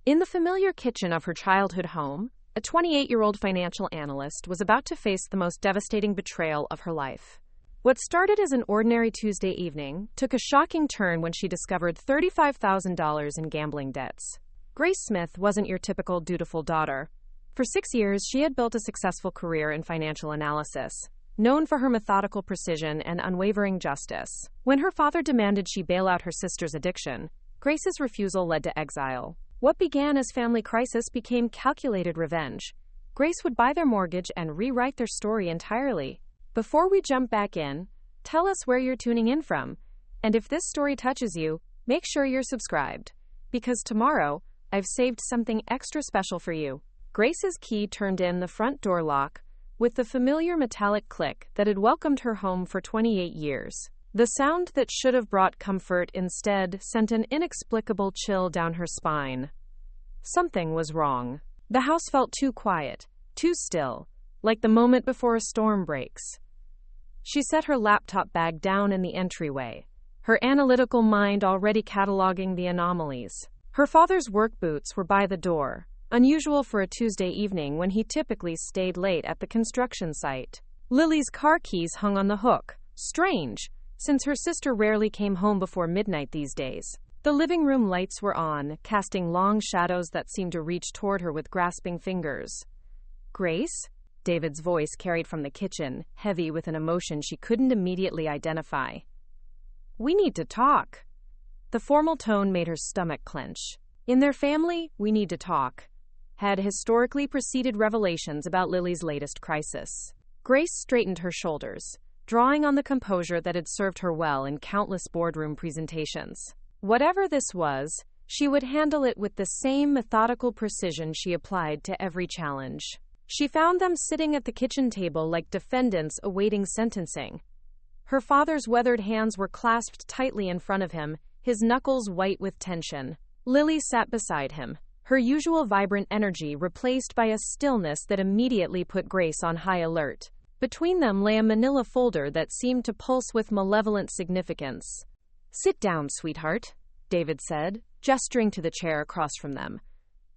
In the familiar kitchen of her childhood home, a 28-year-old financial analyst was about to face the most devastating betrayal of her life. What started as an ordinary Tuesday evening took a shocking turn when she discovered $35,000 in gambling debts. Grace Smith wasn't your typical dutiful daughter. For 6 years, she had built a successful career in financial analysis, known for her methodical precision and unwavering justice. When her father demanded she bail out her sister's addiction, Grace's refusal led to exile. What began as family crisis became calculated revenge. Grace would buy their mortgage and rewrite their story entirely. Before we jump back in, tell us where you're tuning in from. And if this story touches you, make sure you're subscribed. Because tomorrow, I've saved something extra special for you. Grace's key turned in the front door lock with the familiar metallic click that had welcomed her home for 28 years. The sound that should have brought comfort instead sent an inexplicable chill down her spine. Something was wrong. The house felt too quiet, too still, like the moment before a storm breaks. She set her laptop bag down in the entryway, her analytical mind already cataloging the anomalies. Her father's work boots were by the door, unusual for a Tuesday evening when he typically stayed late at the construction site. Lily's car keys hung on the hook. Strange, since her sister rarely came home before midnight these days. The living room lights were on, casting long shadows that seemed to reach toward her with grasping fingers. "Grace?" David's voice carried from the kitchen, heavy with an emotion she couldn't immediately identify. "We need to talk." The formal tone made her stomach clench. In their family, "we need to talk" had historically preceded revelations about Lily's latest crisis. Grace straightened her shoulders, drawing on the composure that had served her well in countless boardroom presentations. Whatever this was, she would handle it with the same methodical precision she applied to every challenge. She found them sitting at the kitchen table like defendants awaiting sentencing. Her father's weathered hands were clasped tightly in front of him, his knuckles white with tension. Lily sat beside him, her usual vibrant energy replaced by a stillness that immediately put Grace on high alert. Between them lay a manila folder that seemed to pulse with malevolent significance. "Sit down, sweetheart," David said, gesturing to the chair across from them.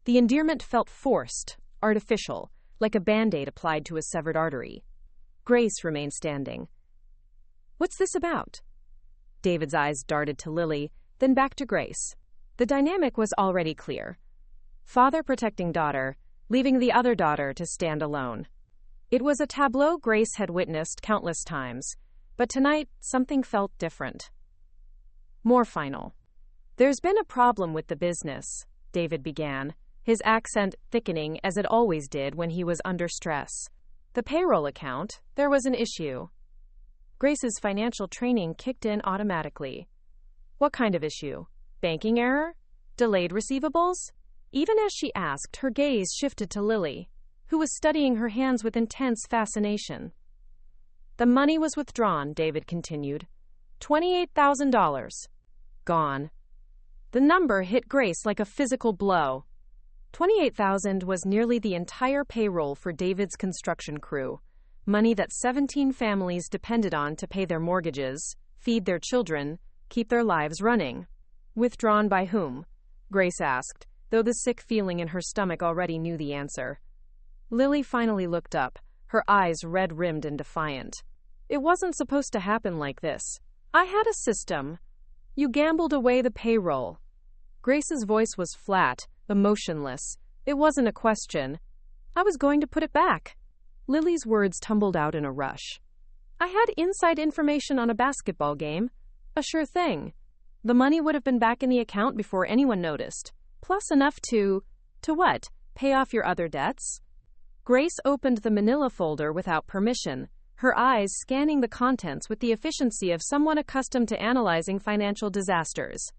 The endearment felt forced, artificial, like a Band-Aid applied to a severed artery. Grace remained standing. "What's this about?" David's eyes darted to Lily, then back to Grace. The dynamic was already clear. Father protecting daughter, leaving the other daughter to stand alone. It was a tableau Grace had witnessed countless times, but tonight something felt different. More final. "There's been a problem with the business," David began, his accent thickening as it always did when he was under stress. "The payroll account, there was an issue." Grace's financial training kicked in automatically. "What kind of issue? Banking error? Delayed receivables?" Even as she asked, her gaze shifted to Lily, who was studying her hands with intense fascination. "The money was withdrawn," David continued. $28,000. Gone. The number hit Grace like a physical blow. 28,000 was nearly the entire payroll for David's construction crew, money that 17 families depended on to pay their mortgages, feed their children, keep their lives running. Withdrawn by whom? Grace asked, though the sick feeling in her stomach already knew the answer. Lily finally looked up, her eyes red-rimmed and defiant. "It wasn't supposed to happen like this. I had a system. You gambled away the payroll." Grace's voice was flat, emotionless. "It wasn't a question. I was going to put it back." Lily's words tumbled out in a rush. "I had inside information on a basketball game. A sure thing. The money would have been back in the account before anyone noticed. Plus enough to what? Pay off your other debts?" Grace opened the manila folder without permission, her eyes scanning the contents with the efficiency of someone accustomed to analyzing financial disasters.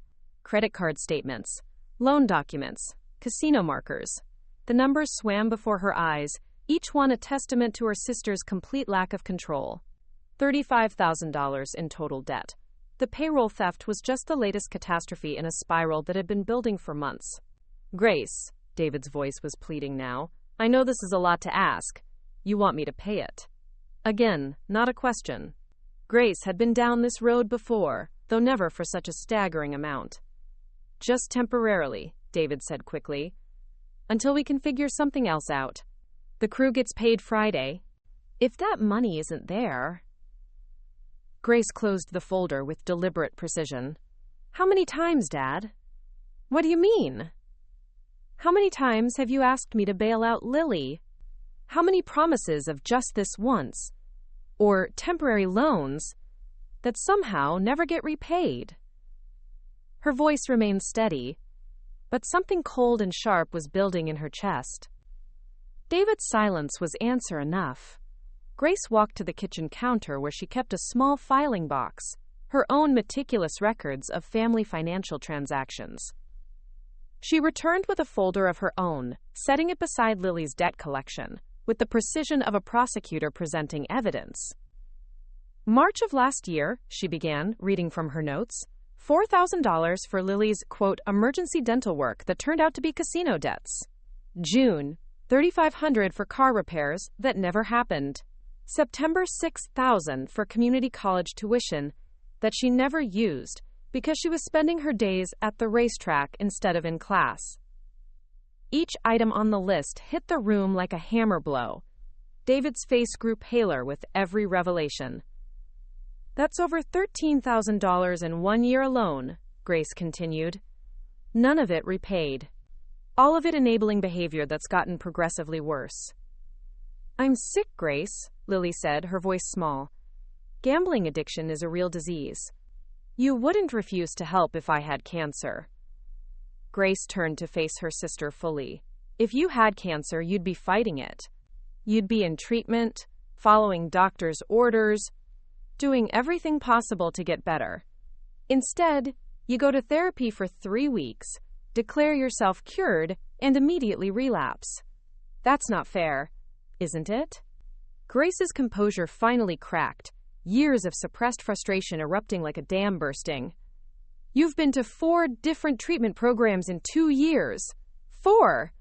Credit card statements, loan documents, casino markers. The numbers swam before her eyes, each one a testament to her sister's complete lack of control. $35,000 in total debt. The payroll theft was just the latest catastrophe in a spiral that had been building for months. "Grace," David's voice was pleading now, "I know this is a lot to ask. You want me to pay it." Again, not a question. Grace had been down this road before, though never for such a staggering amount. "Just temporarily," David said quickly. until we can figure something else out. The crew gets paid Friday. If that money isn't there... Grace closed the folder with deliberate precision. How many times, Dad? What do you mean? How many times have you asked me to bail out Lily? How many promises of just this once, or temporary loans, that somehow never get repaid? Her voice remained steady, but something cold and sharp was building in her chest. David's silence was answer enough. Grace walked to the kitchen counter where she kept a small filing box, her own meticulous records of family financial transactions. She returned with a folder of her own, setting it beside Lily's debt collection, with the precision of a prosecutor presenting evidence. March of last year, she began, reading from her notes, $4,000 for Lily's, quote, emergency dental work that turned out to be casino debts. June, $3,500 for car repairs that never happened. September, $6,000 for community college tuition that she never used because she was spending her days at the racetrack instead of in class. Each item on the list hit the room like a hammer blow. David's face grew paler with every revelation. That's over $13,000 in 1 year alone, Grace continued. None of it repaid. All of it enabling behavior that's gotten progressively worse. I'm sick, Grace, Lily said, her voice small. Gambling addiction is a real disease. You wouldn't refuse to help if I had cancer. Grace turned to face her sister fully. If you had cancer, you'd be fighting it. You'd be in treatment, following doctor's orders, doing everything possible to get better. Instead, you go to therapy for 3 weeks, declare yourself cured, and immediately relapse. That's not fair, isn't it? Grace's composure finally cracked, years of suppressed frustration erupting like a dam bursting. You've been to 4 different treatment programs in 2 years. 4!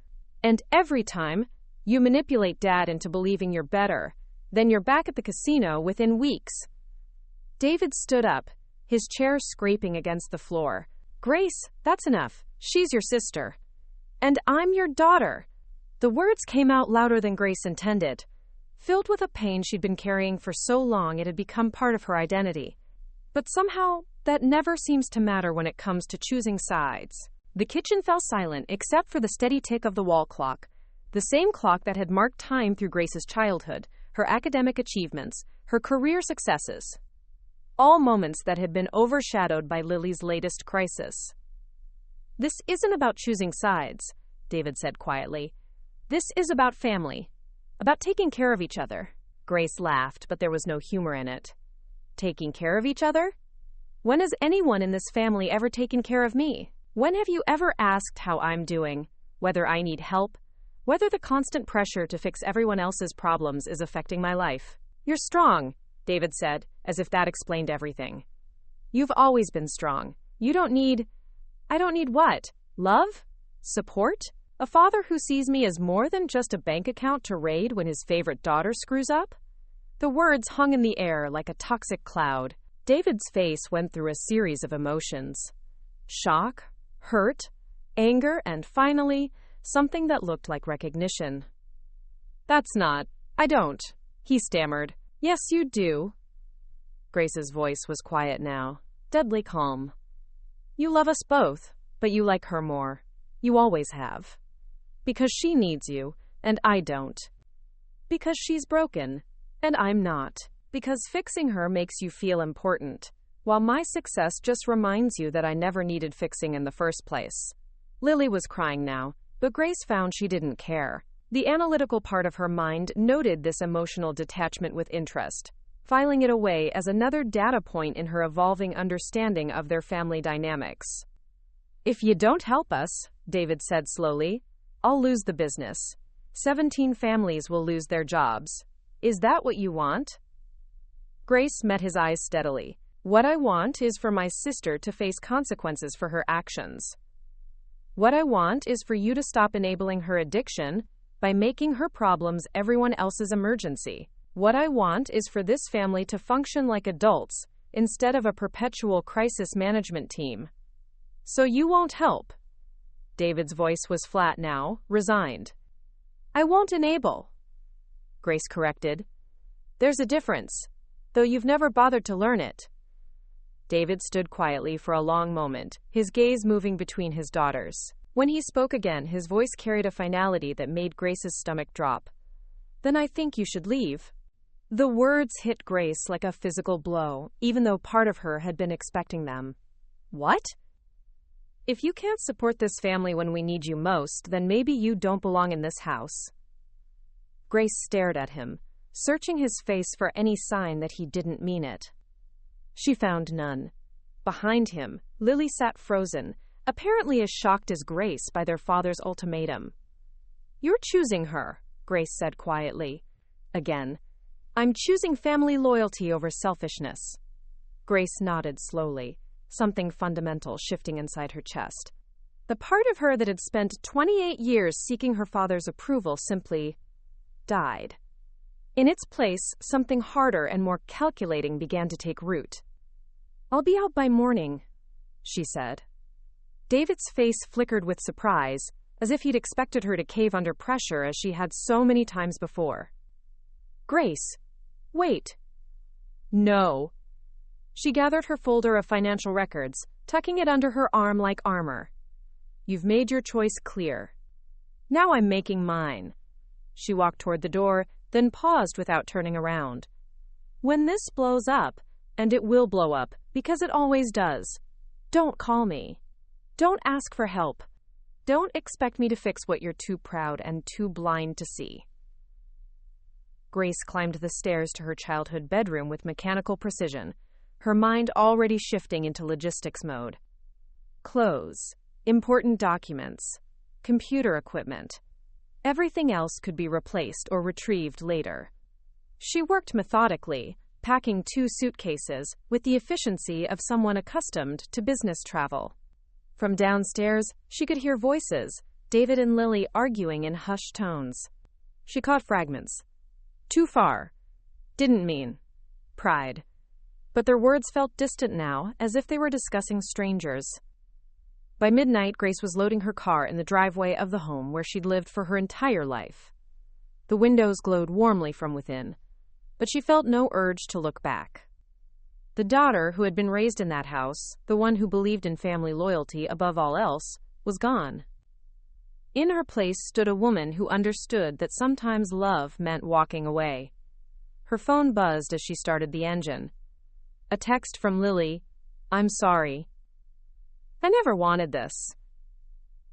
And every time, you manipulate Dad into believing you're better. Then you're back at the casino within weeks. David stood up, his chair scraping against the floor. Grace, that's enough. She's your sister. And I'm your daughter. The words came out louder than Grace intended. Filled with a pain she'd been carrying for so long it had become part of her identity. But somehow, that never seems to matter when it comes to choosing sides. The kitchen fell silent except for the steady tick of the wall clock, the same clock that had marked time through Grace's childhood, her academic achievements, her career successes. All moments that had been overshadowed by Lily's latest crisis. This isn't about choosing sides, David said quietly. This is about family. About taking care of each other. Grace laughed, but there was no humor in it. Taking care of each other? When has anyone in this family ever taken care of me? When have you ever asked how I'm doing? Whether I need help? Whether the constant pressure to fix everyone else's problems is affecting my life? You're strong, David said, as if that explained everything. You've always been strong. You don't need... I don't need what? Love? Support? A father who sees me as more than just a bank account to raid when his favorite daughter screws up? The words hung in the air like a toxic cloud. David's face went through a series of emotions. Shock, hurt, anger, and finally, something that looked like recognition. I don't, he stammered. Yes, you do. Grace's voice was quiet now, deadly calm. You love us both, but you like her more. You always have. Because she needs you, and I don't. Because she's broken, and I'm not. Because fixing her makes you feel important, while my success just reminds you that I never needed fixing in the first place. Lily was crying now, but Grace found she didn't care. The analytical part of her mind noted this emotional detachment with interest, filing it away as another data point in her evolving understanding of their family dynamics. If you don't help us, David said slowly, I'll lose the business. 17 families will lose their jobs. Is that what you want? Grace met his eyes steadily. What I want is for my sister to face consequences for her actions. What I want is for you to stop enabling her addiction by making her problems everyone else's emergency. What I want is for this family to function like adults instead of a perpetual crisis management team. So you won't help. David's voice was flat now, resigned. I won't enable, Grace corrected. There's a difference, though you've never bothered to learn it. David stood quietly for a long moment, his gaze moving between his daughters. When he spoke again, his voice carried a finality that made Grace's stomach drop. Then I think you should leave. The words hit Grace like a physical blow, even though part of her had been expecting them. What? If you can't support this family when we need you most, then maybe you don't belong in this house. Grace stared at him, searching his face for any sign that he didn't mean it. She found none. Behind him, Lily sat frozen, apparently as shocked as Grace by their father's ultimatum. You're choosing her, Grace said quietly. Again, I'm choosing family loyalty over selfishness. Grace nodded slowly, something fundamental shifting inside her chest. The part of her that had spent 28 years seeking her father's approval simply died. In its place, something harder and more calculating began to take root. I'll be out by morning, she said. David's face flickered with surprise, as if he'd expected her to cave under pressure as she had so many times before. Grace, wait. No. She gathered her folder of financial records, tucking it under her arm like armor. You've made your choice clear. Now I'm making mine. She walked toward the door, then paused without turning around. When this blows up, and it will blow up, because it always does, don't call me. Don't ask for help. Don't expect me to fix what you're too proud and too blind to see. Grace climbed the stairs to her childhood bedroom with mechanical precision, her mind already shifting into logistics mode. Clothes, important documents, computer equipment. Everything else could be replaced or retrieved later. She worked methodically, packing 2 suitcases with the efficiency of someone accustomed to business travel. From downstairs, she could hear voices, David and Lily arguing in hushed tones. She caught fragments. Too far. Didn't mean. Pride. But their words felt distant now, as if they were discussing strangers. By midnight, Grace was loading her car in the driveway of the home where she'd lived for her entire life. The windows glowed warmly from within, but she felt no urge to look back. The daughter who had been raised in that house, the one who believed in family loyalty above all else, was gone. In her place stood a woman who understood that sometimes love meant walking away. Her phone buzzed as she started the engine. A text from Lily, I'm sorry. I never wanted this.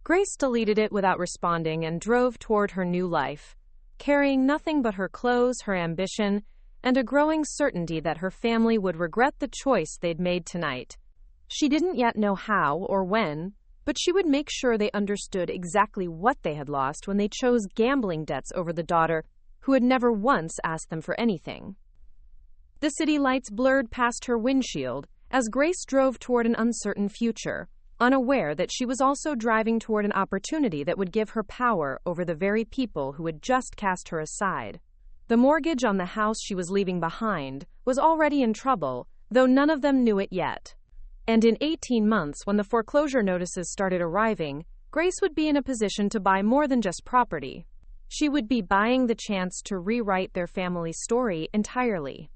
Grace deleted it without responding and drove toward her new life, carrying nothing but her clothes, her ambition, and a growing certainty that her family would regret the choice they'd made tonight. She didn't yet know how or when, but she would make sure they understood exactly what they had lost when they chose gambling debts over the daughter who had never once asked them for anything. The city lights blurred past her windshield as Grace drove toward an uncertain future, unaware that she was also driving toward an opportunity that would give her power over the very people who had just cast her aside. The mortgage on the house she was leaving behind was already in trouble, though none of them knew it yet. And in 18 months, when the foreclosure notices started arriving, Grace would be in a position to buy more than just property. She would be buying the chance to rewrite their family story entirely.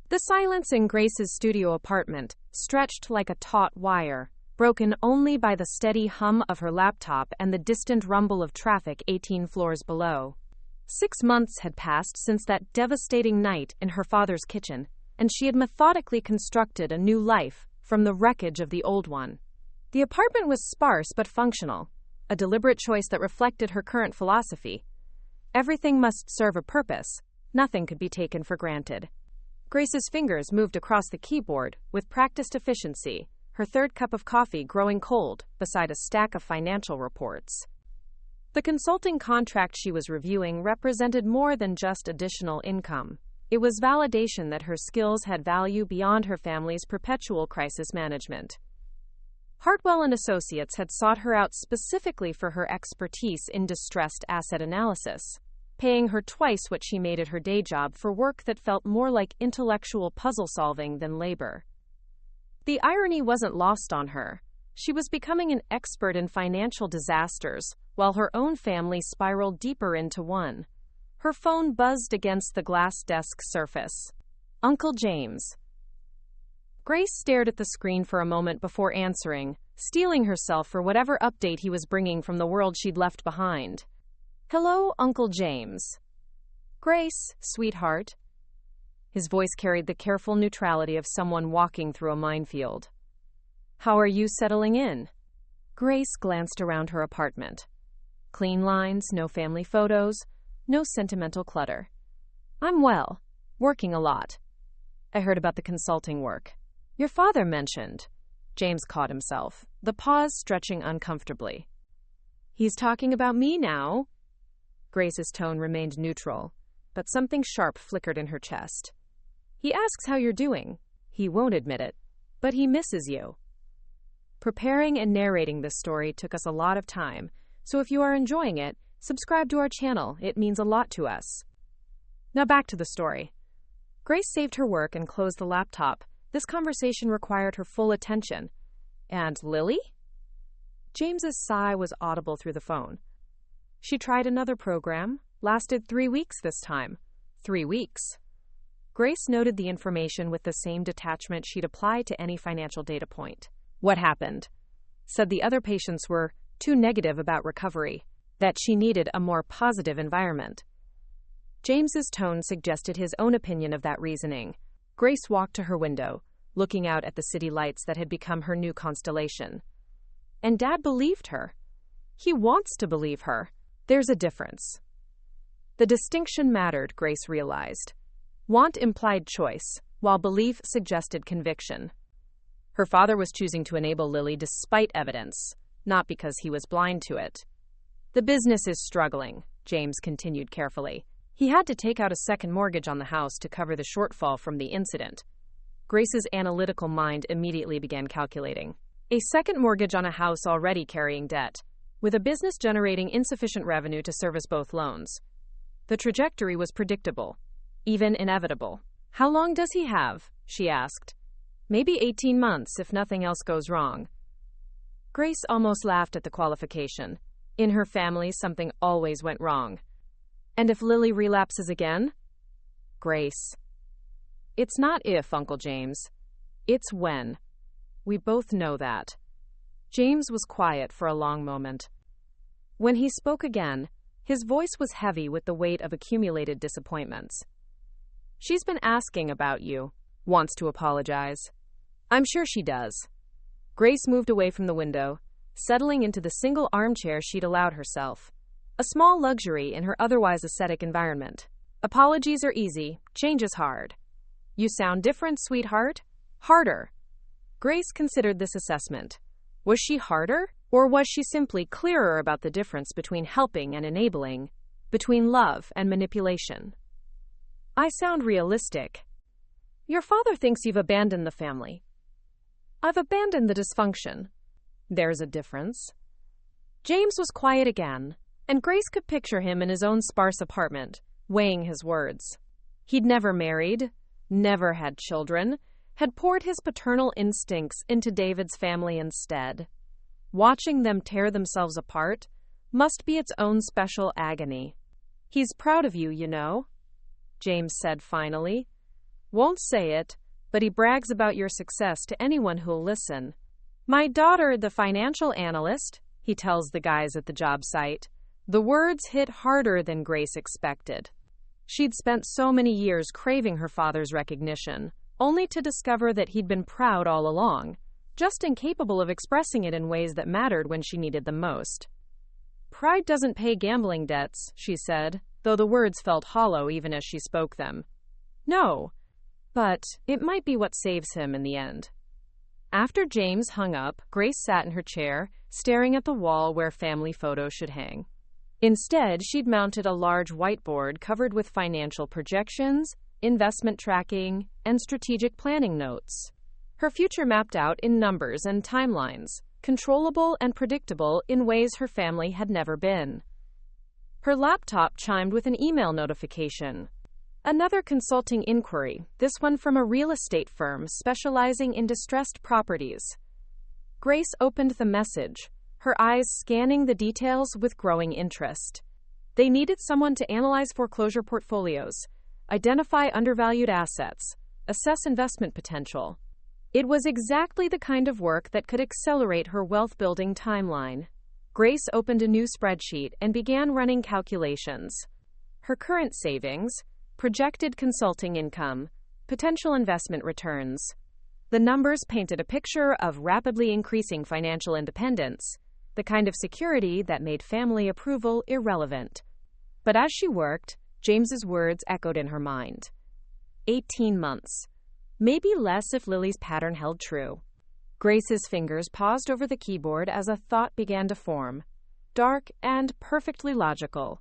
The silence in Grace's studio apartment stretched like a taut wire, broken only by the steady hum of her laptop and the distant rumble of traffic 18 floors below. 6 months had passed since that devastating night in her father's kitchen, and she had methodically constructed a new life from the wreckage of the old one. The apartment was sparse but functional, a deliberate choice that reflected her current philosophy. Everything must serve a purpose. Nothing could be taken for granted. Grace's fingers moved across the keyboard with practiced efficiency, her third cup of coffee growing cold beside a stack of financial reports. The consulting contract she was reviewing represented more than just additional income. It was validation that her skills had value beyond her family's perpetual crisis management. Hartwell and Associates had sought her out specifically for her expertise in distressed asset analysis, paying her twice what she made at her day job for work that felt more like intellectual puzzle solving than labor. The irony wasn't lost on her. She was becoming an expert in financial disasters, while her own family spiraled deeper into one. Her phone buzzed against the glass desk surface. Uncle James. Grace stared at the screen for a moment before answering, steeling herself for whatever update he was bringing from the world she'd left behind. Hello, Uncle James. Grace, sweetheart. His voice carried the careful neutrality of someone walking through a minefield. How are you settling in? Grace glanced around her apartment. Clean lines, no family photos, no sentimental clutter. I'm well, working a lot. I heard about the consulting work. Your father mentioned. James caught himself, the pause stretching uncomfortably. He's talking about me now. Grace's tone remained neutral, but something sharp flickered in her chest. He asks how you're doing. He won't admit it, but he misses you. Preparing and narrating this story took us a lot of time, so if you are enjoying it, subscribe to our channel. It means a lot to us. Now back to the story. Grace saved her work and closed the laptop. This conversation required her full attention. And Lily? James's sigh was audible through the phone. She tried another program, lasted 3 weeks this time. 3 weeks. Grace noted the information with the same detachment she'd apply to any financial data point. What happened? Said the other patients were too negative about recovery, that she needed a more positive environment. James's tone suggested his own opinion of that reasoning. Grace walked to her window, looking out at the city lights that had become her new constellation. And Dad believed her. He wants to believe her. There's a difference. The distinction mattered, Grace realized. Want implied choice, while belief suggested conviction. Her father was choosing to enable Lily despite evidence, not because he was blind to it. The business is struggling, James continued carefully. He had to take out a second mortgage on the house to cover the shortfall from the incident. Grace's analytical mind immediately began calculating. A second mortgage on a house already carrying debt, with a business generating insufficient revenue to service both loans. The trajectory was predictable, even inevitable. How long does he have? She asked. Maybe 18 months if nothing else goes wrong. Grace almost laughed at the qualification. In her family, something always went wrong. And if Lily relapses again? Grace. It's not if, Uncle James. It's when. We both know that. James was quiet for a long moment. When he spoke again, his voice was heavy with the weight of accumulated disappointments. She's been asking about you. Wants to apologize. I'm sure she does. Grace moved away from the window, settling into the single armchair she'd allowed herself. A small luxury in her otherwise ascetic environment. Apologies are easy, change is hard. You sound different, sweetheart. Harder. Grace considered this assessment. Was she harder, or was she simply clearer about the difference between helping and enabling, between love and manipulation? I sound realistic. Your father thinks you've abandoned the family. I've abandoned the dysfunction. There's a difference. James was quiet again, and Grace could picture him in his own sparse apartment, weighing his words. He'd never married, never had children, had poured his paternal instincts into David's family instead. Watching them tear themselves apart must be its own special agony. He's proud of you, you know, James said finally. Won't say it, but he brags about your success to anyone who'll listen. My daughter, the financial analyst, he tells the guys at the job site. The words hit harder than Grace expected. She'd spent so many years craving her father's recognition, only to discover that he'd been proud all along, just incapable of expressing it in ways that mattered when she needed them most. Pride doesn't pay gambling debts, she said, though the words felt hollow even as she spoke them. No, but it might be what saves him in the end. After James hung up, Grace sat in her chair, staring at the wall where family photos should hang. Instead, she'd mounted a large whiteboard covered with financial projections, investment tracking, and strategic planning notes. Her future mapped out in numbers and timelines, controllable and predictable in ways her family had never been. Her laptop chimed with an email notification. Another consulting inquiry, this one from a real estate firm specializing in distressed properties. Grace opened the message, her eyes scanning the details with growing interest. They needed someone to analyze foreclosure portfolios, identify undervalued assets, assess investment potential. It was exactly the kind of work that could accelerate her wealth-building timeline. Grace opened a new spreadsheet and began running calculations. Her current savings, projected consulting income, potential investment returns. The numbers painted a picture of rapidly increasing financial independence, the kind of security that made family approval irrelevant. But as she worked, James's words echoed in her mind. 18 months. Maybe less if Lily's pattern held true. Grace's fingers paused over the keyboard as a thought began to form. Dark and perfectly logical.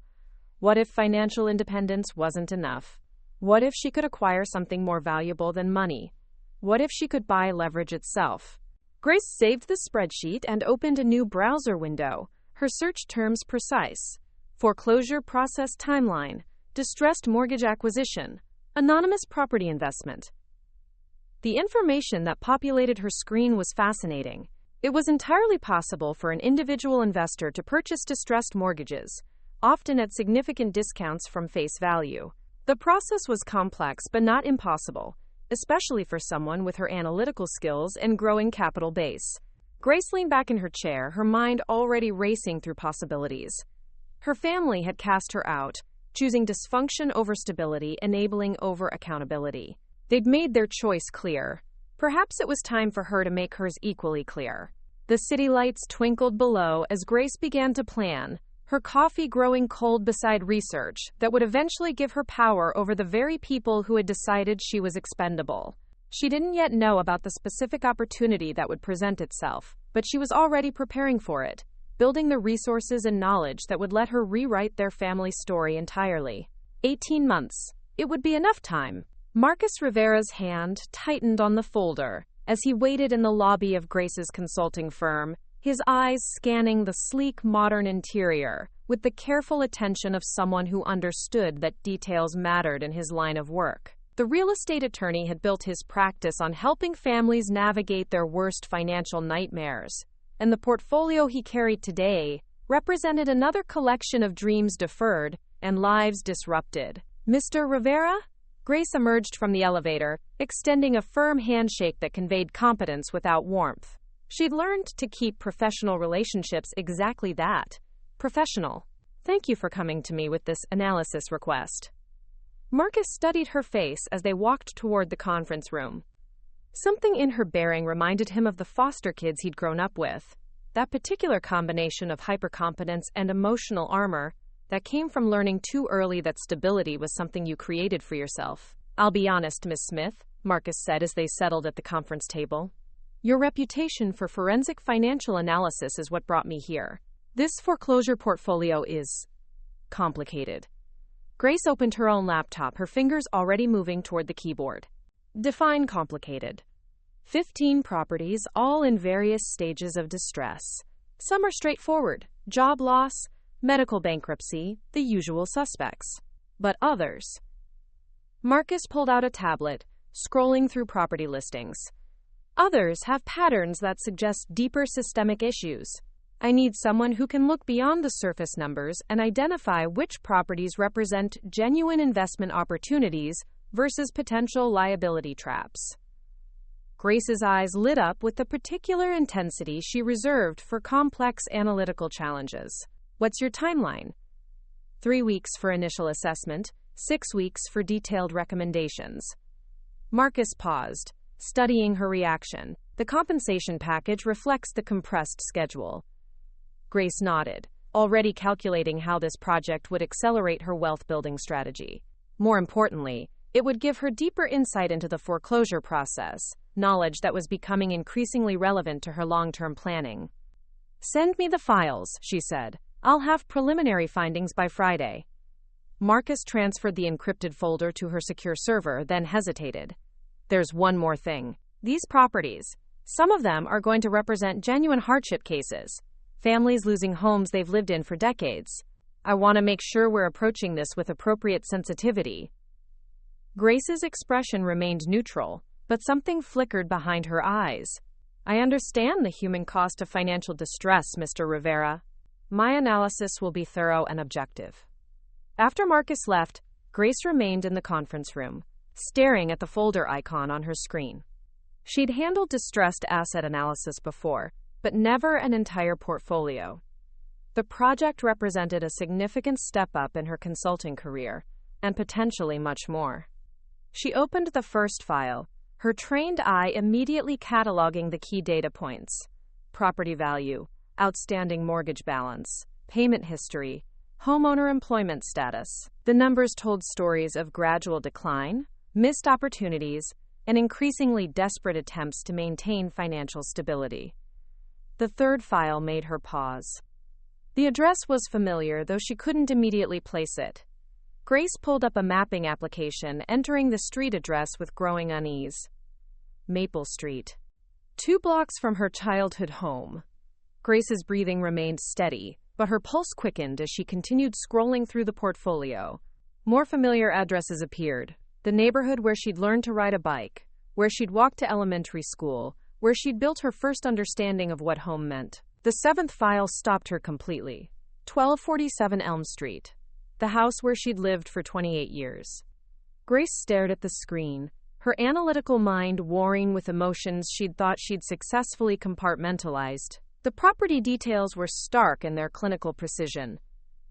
What if financial independence wasn't enough? What if she could acquire something more valuable than money? What if she could buy leverage itself? Grace saved the spreadsheet and opened a new browser window, her search terms precise. Foreclosure process timeline, distressed mortgage acquisition, anonymous property investment. The information that populated her screen was fascinating. It was entirely possible for an individual investor to purchase distressed mortgages, often at significant discounts from face value. The process was complex but not impossible, especially for someone with her analytical skills and growing capital base. Grace leaned back in her chair, her mind already racing through possibilities. Her family had cast her out, choosing dysfunction over stability, enabling over accountability. They'd made their choice clear. Perhaps it was time for her to make hers equally clear. The city lights twinkled below as Grace began to plan, her coffee growing cold beside research that would eventually give her power over the very people who had decided she was expendable. She didn't yet know about the specific opportunity that would present itself, but she was already preparing for it, building the resources and knowledge that would let her rewrite their family story entirely. 18 months. It would be enough time. Marcus Rivera's hand tightened on the folder as he waited in the lobby of Grace's consulting firm, his eyes scanning the sleek, modern interior with the careful attention of someone who understood that details mattered in his line of work. The real estate attorney had built his practice on helping families navigate their worst financial nightmares, and the portfolio he carried today represented another collection of dreams deferred and lives disrupted. Mr. Rivera? Grace emerged from the elevator, extending a firm handshake that conveyed competence without warmth. She'd learned to keep professional relationships exactly that, professional. Thank you for coming to me with this analysis request. Marcus studied her face as they walked toward the conference room. Something in her bearing reminded him of the foster kids he'd grown up with, that particular combination of hypercompetence and emotional armor that came from learning too early that stability was something you created for yourself. I'll be honest, Miss Smith, Marcus said as they settled at the conference table. Your reputation for forensic financial analysis is what brought me here. This foreclosure portfolio is complicated. Grace opened her own laptop, her fingers already moving toward the keyboard. Define complicated. 15 properties, all in various stages of distress. Some are straightforward: job loss, medical bankruptcy, the usual suspects. But others. Marcus pulled out a tablet, scrolling through property listings. Others have patterns that suggest deeper systemic issues. I need someone who can look beyond the surface numbers and identify which properties represent genuine investment opportunities versus potential liability traps. Grace's eyes lit up with the particular intensity she reserved for complex analytical challenges. What's your timeline? 3 weeks for initial assessment, 6 weeks for detailed recommendations. Marcus paused, studying her reaction. The compensation package reflects the compressed schedule. Grace nodded, already calculating how this project would accelerate her wealth-building strategy. More importantly, it would give her deeper insight into the foreclosure process, knowledge that was becoming increasingly relevant to her long-term planning. Send me the files, she said. I'll have preliminary findings by Friday. Marcus transferred the encrypted folder to her secure server, then hesitated. There's one more thing. These properties, some of them are going to represent genuine hardship cases. Families losing homes they've lived in for decades. I want to make sure we're approaching this with appropriate sensitivity. Grace's expression remained neutral, but something flickered behind her eyes. I understand the human cost of financial distress, Mr. Rivera. My analysis will be thorough and objective. After Marcus left, Grace remained in the conference room, staring at the folder icon on her screen. She'd handled distressed asset analysis before, but never an entire portfolio. The project represented a significant step up in her consulting career, and potentially much more. She opened the first file, her trained eye immediately cataloging the key data points: property value, outstanding mortgage balance, payment history, homeowner employment status. The numbers told stories of gradual decline, missed opportunities, and increasingly desperate attempts to maintain financial stability. The third file made her pause. The address was familiar, though she couldn't immediately place it. Grace pulled up a mapping application, entering the street address with growing unease. Maple Street. 2 blocks from her childhood home. Grace's breathing remained steady, but her pulse quickened as she continued scrolling through the portfolio. More familiar addresses appeared. The neighborhood where she'd learned to ride a bike, where she'd walked to elementary school, where she'd built her first understanding of what home meant. The 7th file stopped her completely. 1247 Elm Street. The house where she'd lived for 28 years. Grace stared at the screen, her analytical mind warring with emotions she'd thought she'd successfully compartmentalized. The property details were stark in their clinical precision.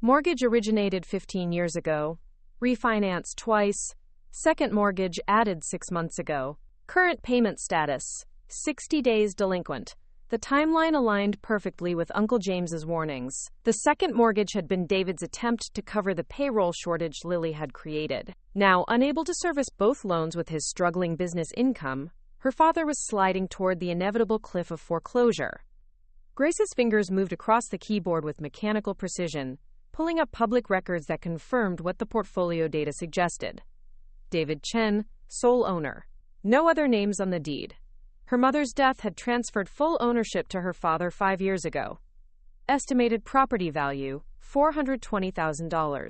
Mortgage originated 15 years ago. Refinanced twice. Second mortgage added 6 months ago. Current payment status: 60 days delinquent. The timeline aligned perfectly with Uncle James's warnings. The second mortgage had been David's attempt to cover the payroll shortage Lily had created. Now, unable to service both loans with his struggling business income, her father was sliding toward the inevitable cliff of foreclosure. Grace's fingers moved across the keyboard with mechanical precision, pulling up public records that confirmed what the portfolio data suggested. David Chen, sole owner. No other names on the deed. Her mother's death had transferred full ownership to her father 5 years ago. Estimated property value, $420,000.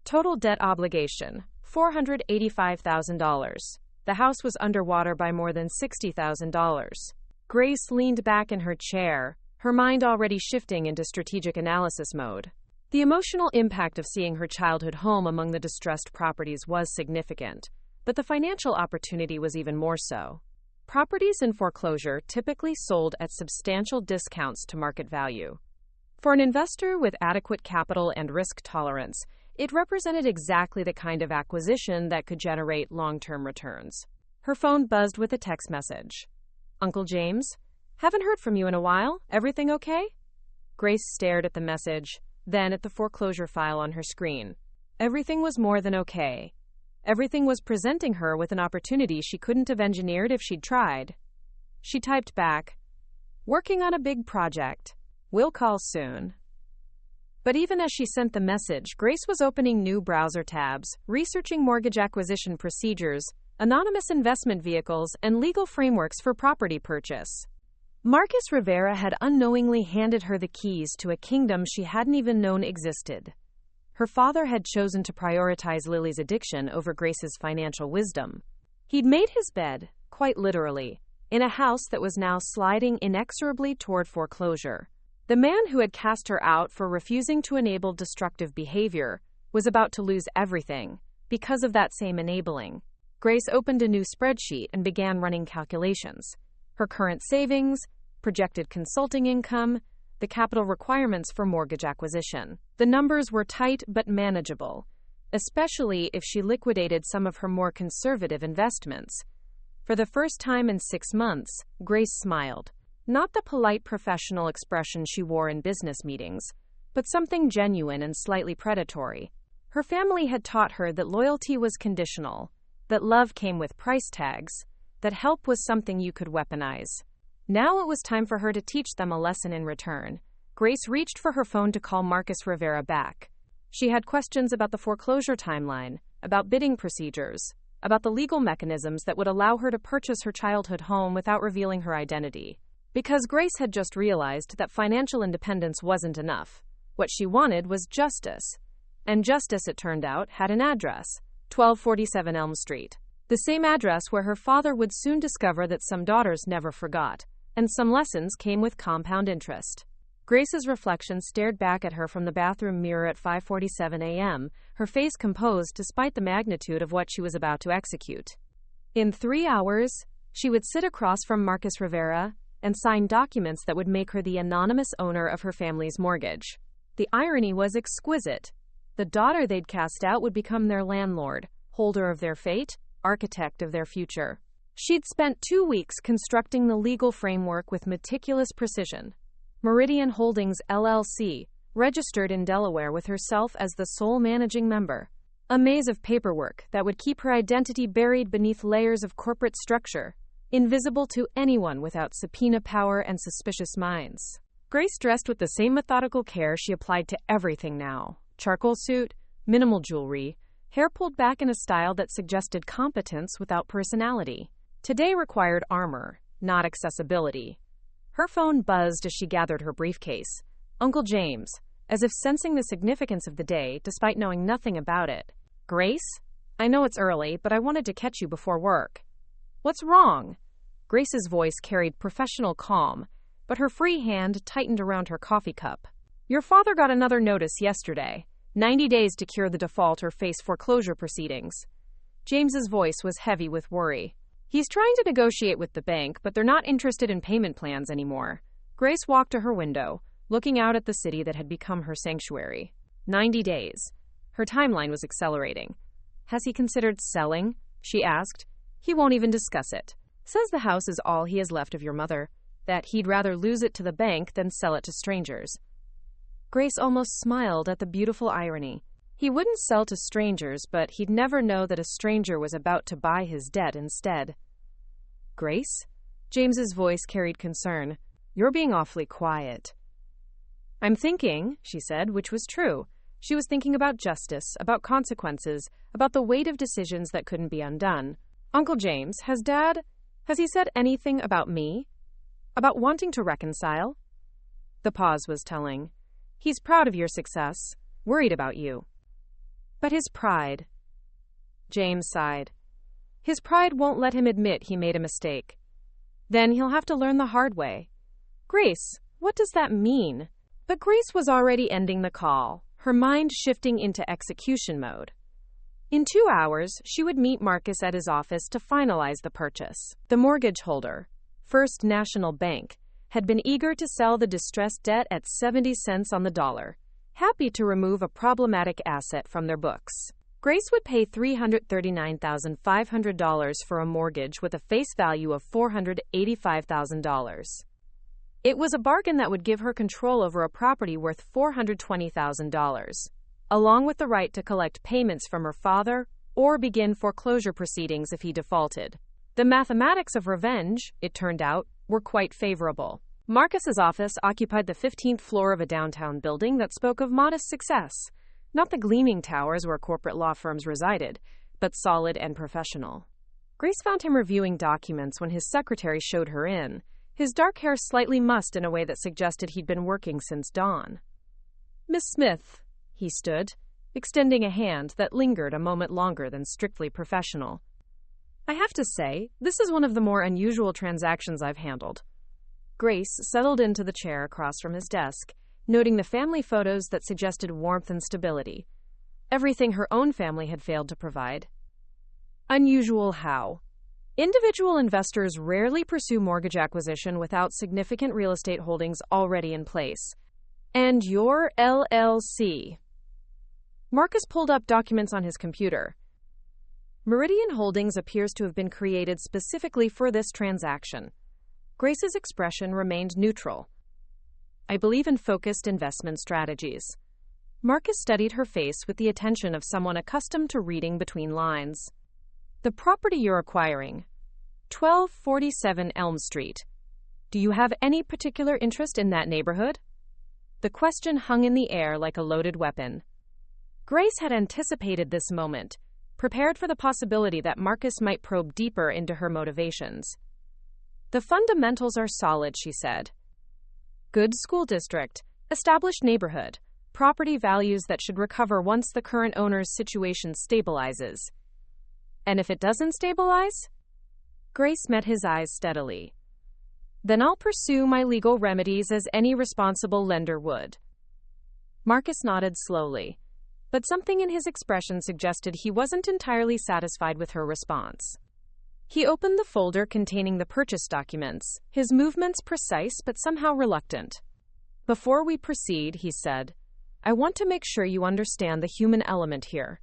Total debt obligation, $485,000. The house was underwater by more than $60,000. Grace leaned back in her chair, her mind already shifting into strategic analysis mode. The emotional impact of seeing her childhood home among the distressed properties was significant, but the financial opportunity was even more so. Properties in foreclosure typically sold at substantial discounts to market value. For an investor with adequate capital and risk tolerance, it represented exactly the kind of acquisition that could generate long-term returns. Her phone buzzed with a text message. Uncle James? Haven't heard from you in a while. Everything okay? Grace stared at the message, then at the foreclosure file on her screen. Everything was more than okay. Everything was presenting her with an opportunity she couldn't have engineered if she'd tried. She typed back, "Working on a big project. We'll call soon." But even as she sent the message, Grace was opening new browser tabs, researching mortgage acquisition procedures, anonymous investment vehicles, and legal frameworks for property purchase. Marcus Rivera had unknowingly handed her the keys to a kingdom she hadn't even known existed. Her father had chosen to prioritize Lily's addiction over Grace's financial wisdom. He'd made his bed, quite literally, in a house that was now sliding inexorably toward foreclosure. The man who had cast her out for refusing to enable destructive behavior was about to lose everything because of that same enabling. Grace opened a new spreadsheet and began running calculations. Her current savings, projected consulting income, the capital requirements for mortgage acquisition. The numbers were tight but manageable, especially if she liquidated some of her more conservative investments. For the first time in 6 months, Grace smiled. Not the polite professional expression she wore in business meetings, but something genuine and slightly predatory. Her family had taught her that loyalty was conditional, that love came with price tags, that help was something you could weaponize. Now it was time for her to teach them a lesson in return. Grace reached for her phone to call Marcus Rivera back. She had questions about the foreclosure timeline, about bidding procedures, about the legal mechanisms that would allow her to purchase her childhood home without revealing her identity. Because Grace had just realized that financial independence wasn't enough. What she wanted was justice. And justice, it turned out, had an address: 1247 Elm Street. The same address where her father would soon discover that some daughters never forgot. and some lessons came with compound interest. Grace's reflection stared back at her from the bathroom mirror at 5:47 a.m., her face composed despite the magnitude of what she was about to execute. In 3 hours, she would sit across from Marcus Rivera and sign documents that would make her the anonymous owner of her family's mortgage. The irony was exquisite. The daughter they'd cast out would become their landlord, holder of their fate, architect of their future. She'd spent 2 weeks constructing the legal framework with meticulous precision. Meridian Holdings, LLC, registered in Delaware with herself as the sole managing member. A maze of paperwork that would keep her identity buried beneath layers of corporate structure, invisible to anyone without subpoena power and suspicious minds. Grace dressed with the same methodical care she applied to everything now. Charcoal suit, minimal jewelry, hair pulled back in a style that suggested competence without personality. Today required armor, not accessibility. Her phone buzzed as she gathered her briefcase. Uncle James, as if sensing the significance of the day despite knowing nothing about it. Grace? I know it's early, but I wanted to catch you before work. What's wrong? Grace's voice carried professional calm, but her free hand tightened around her coffee cup. Your father got another notice yesterday. 90 days to cure the default or face foreclosure proceedings. James's voice was heavy with worry. He's trying to negotiate with the bank, but they're not interested in payment plans anymore. Grace walked to her window, looking out at the city that had become her sanctuary. 90 days. Her timeline was accelerating. Has he considered selling? She asked. He won't even discuss it. Says the house is all he has left of your mother, that he'd rather lose it to the bank than sell it to strangers. Grace almost smiled at the beautiful irony. He wouldn't sell to strangers, but he'd never know that a stranger was about to buy his debt instead. Grace? James's voice carried concern. You're being awfully quiet. I'm thinking, she said, which was true. She was thinking about justice, about consequences, about the weight of decisions that couldn't be undone. Uncle James, has he said anything about me? About wanting to reconcile? The pause was telling. He's proud of your success, worried about you. But his pride. James sighed. His pride won't let him admit he made a mistake. Then he'll have to learn the hard way. Grace, what does that mean? But Grace was already ending the call, her mind shifting into execution mode. In 2 hours, she would meet Marcus at his office to finalize the purchase. The mortgage holder, First National Bank, had been eager to sell the distressed debt at 70 cents on the dollar, happy to remove a problematic asset from their books. Grace would pay $339,500 for a mortgage with a face value of $485,000. It was a bargain that would give her control over a property worth $420,000, along with the right to collect payments from her father or begin foreclosure proceedings if he defaulted. The mathematics of revenge, it turned out, were quite favorable. Marcus's office occupied the 15th floor of a downtown building that spoke of modest success, not the gleaming towers where corporate law firms resided, but solid and professional. Grace found him reviewing documents when his secretary showed her in, his dark hair slightly mussed in a way that suggested he'd been working since dawn. Miss Smith, he stood, extending a hand that lingered a moment longer than strictly professional. I have to say, this is one of the more unusual transactions I've handled. Grace settled into the chair across from his desk, noting the family photos that suggested warmth and stability, everything her own family had failed to provide. Unusual how? Individual investors rarely pursue mortgage acquisition without significant real estate holdings already in place. And your LLC. Marcus pulled up documents on his computer. Meridian Holdings appears to have been created specifically for this transaction. Grace's expression remained neutral. I believe in focused investment strategies. Marcus studied her face with the attention of someone accustomed to reading between lines. The property you're acquiring, 1247 Elm Street. Do you have any particular interest in that neighborhood? The question hung in the air like a loaded weapon. Grace had anticipated this moment, prepared for the possibility that Marcus might probe deeper into her motivations. The fundamentals are solid, she said. Good school district, established neighborhood, property values that should recover once the current owner's situation stabilizes. And if it doesn't stabilize? Grace met his eyes steadily. Then I'll pursue my legal remedies as any responsible lender would. Marcus nodded slowly, but something in his expression suggested he wasn't entirely satisfied with her response. He opened the folder containing the purchase documents, his movements precise but somehow reluctant. Before we proceed, he said, I want to make sure you understand the human element here.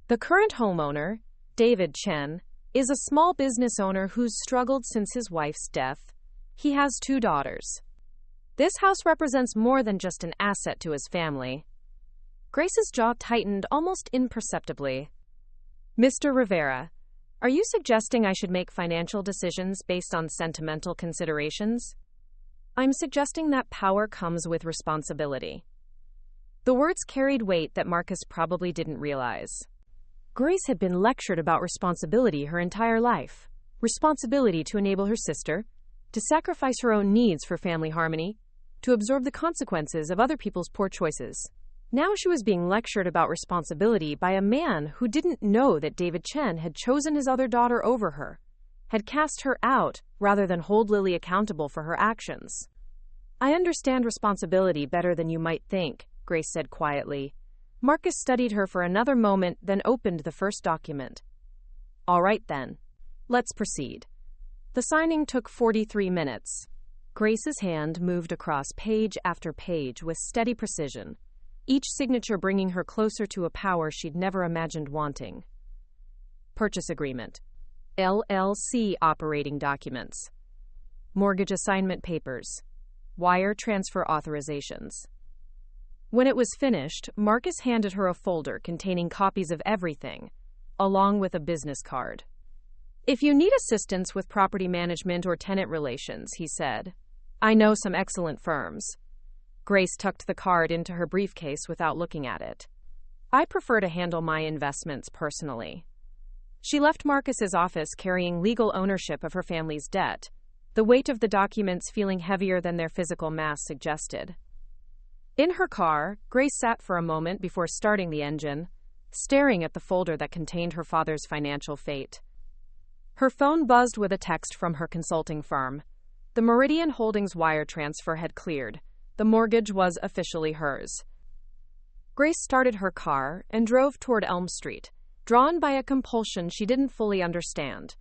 The current homeowner, David Chen, is a small business owner who's struggled since his wife's death. He has 2 daughters. This house represents more than just an asset to his family. Grace's jaw tightened almost imperceptibly. Mr. Rivera, are you suggesting I should make financial decisions based on sentimental considerations? I'm suggesting that power comes with responsibility. The words carried weight that Marcus probably didn't realize. Grace had been lectured about responsibility her entire life. Responsibility to enable her sister, to sacrifice her own needs for family harmony, to absorb the consequences of other people's poor choices. Now she was being lectured about responsibility by a man who didn't know that David Chen had chosen his other daughter over her, had cast her out rather than hold Lily accountable for her actions. I understand responsibility better than you might think, Grace said quietly. Marcus studied her for another moment, then opened the first document. All right then. Let's proceed. The signing took 43 minutes. Grace's hand moved across page after page with steady precision, each signature bringing her closer to a power she'd never imagined wanting. Purchase agreement. LLC operating documents. Mortgage assignment papers. Wire transfer authorizations. When it was finished, Marcus handed her a folder containing copies of everything, along with a business card. If you need assistance with property management or tenant relations, he said, I know some excellent firms. Grace tucked the card into her briefcase without looking at it. I prefer to handle my investments personally. She left Marcus's office carrying legal ownership of her family's debt, the weight of the documents feeling heavier than their physical mass suggested. In her car, Grace sat for a moment before starting the engine, staring at the folder that contained her father's financial fate. Her phone buzzed with a text from her consulting firm. The Meridian Holdings wire transfer had cleared. The mortgage was officially hers. Grace started her car and drove toward Elm Street, drawn by a compulsion she didn't fully understand.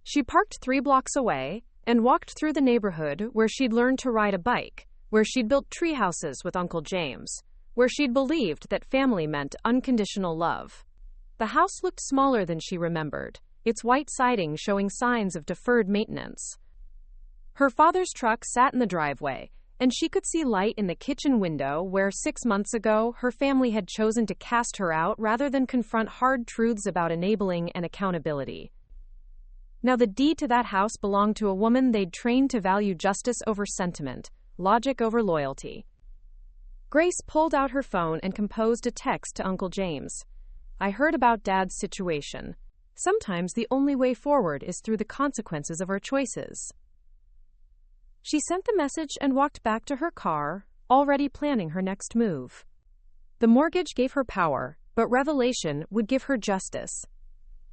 She parked 3 blocks away and walked through the neighborhood where she'd learned to ride a bike, where she'd built tree houses with Uncle James, where she'd believed that family meant unconditional love. The house looked smaller than she remembered, its white siding showing signs of deferred maintenance. Her father's truck sat in the driveway, and she could see light in the kitchen window where 6 months ago her family had chosen to cast her out rather than confront hard truths about enabling and accountability. Now the deed to that house belonged to a woman they'd trained to value justice over sentiment, logic over loyalty. Grace pulled out her phone and composed a text to Uncle James. I heard about Dad's situation. Sometimes the only way forward is through the consequences of our choices. She sent the message and walked back to her car, already planning her next move. The mortgage gave her power, but revelation would give her justice.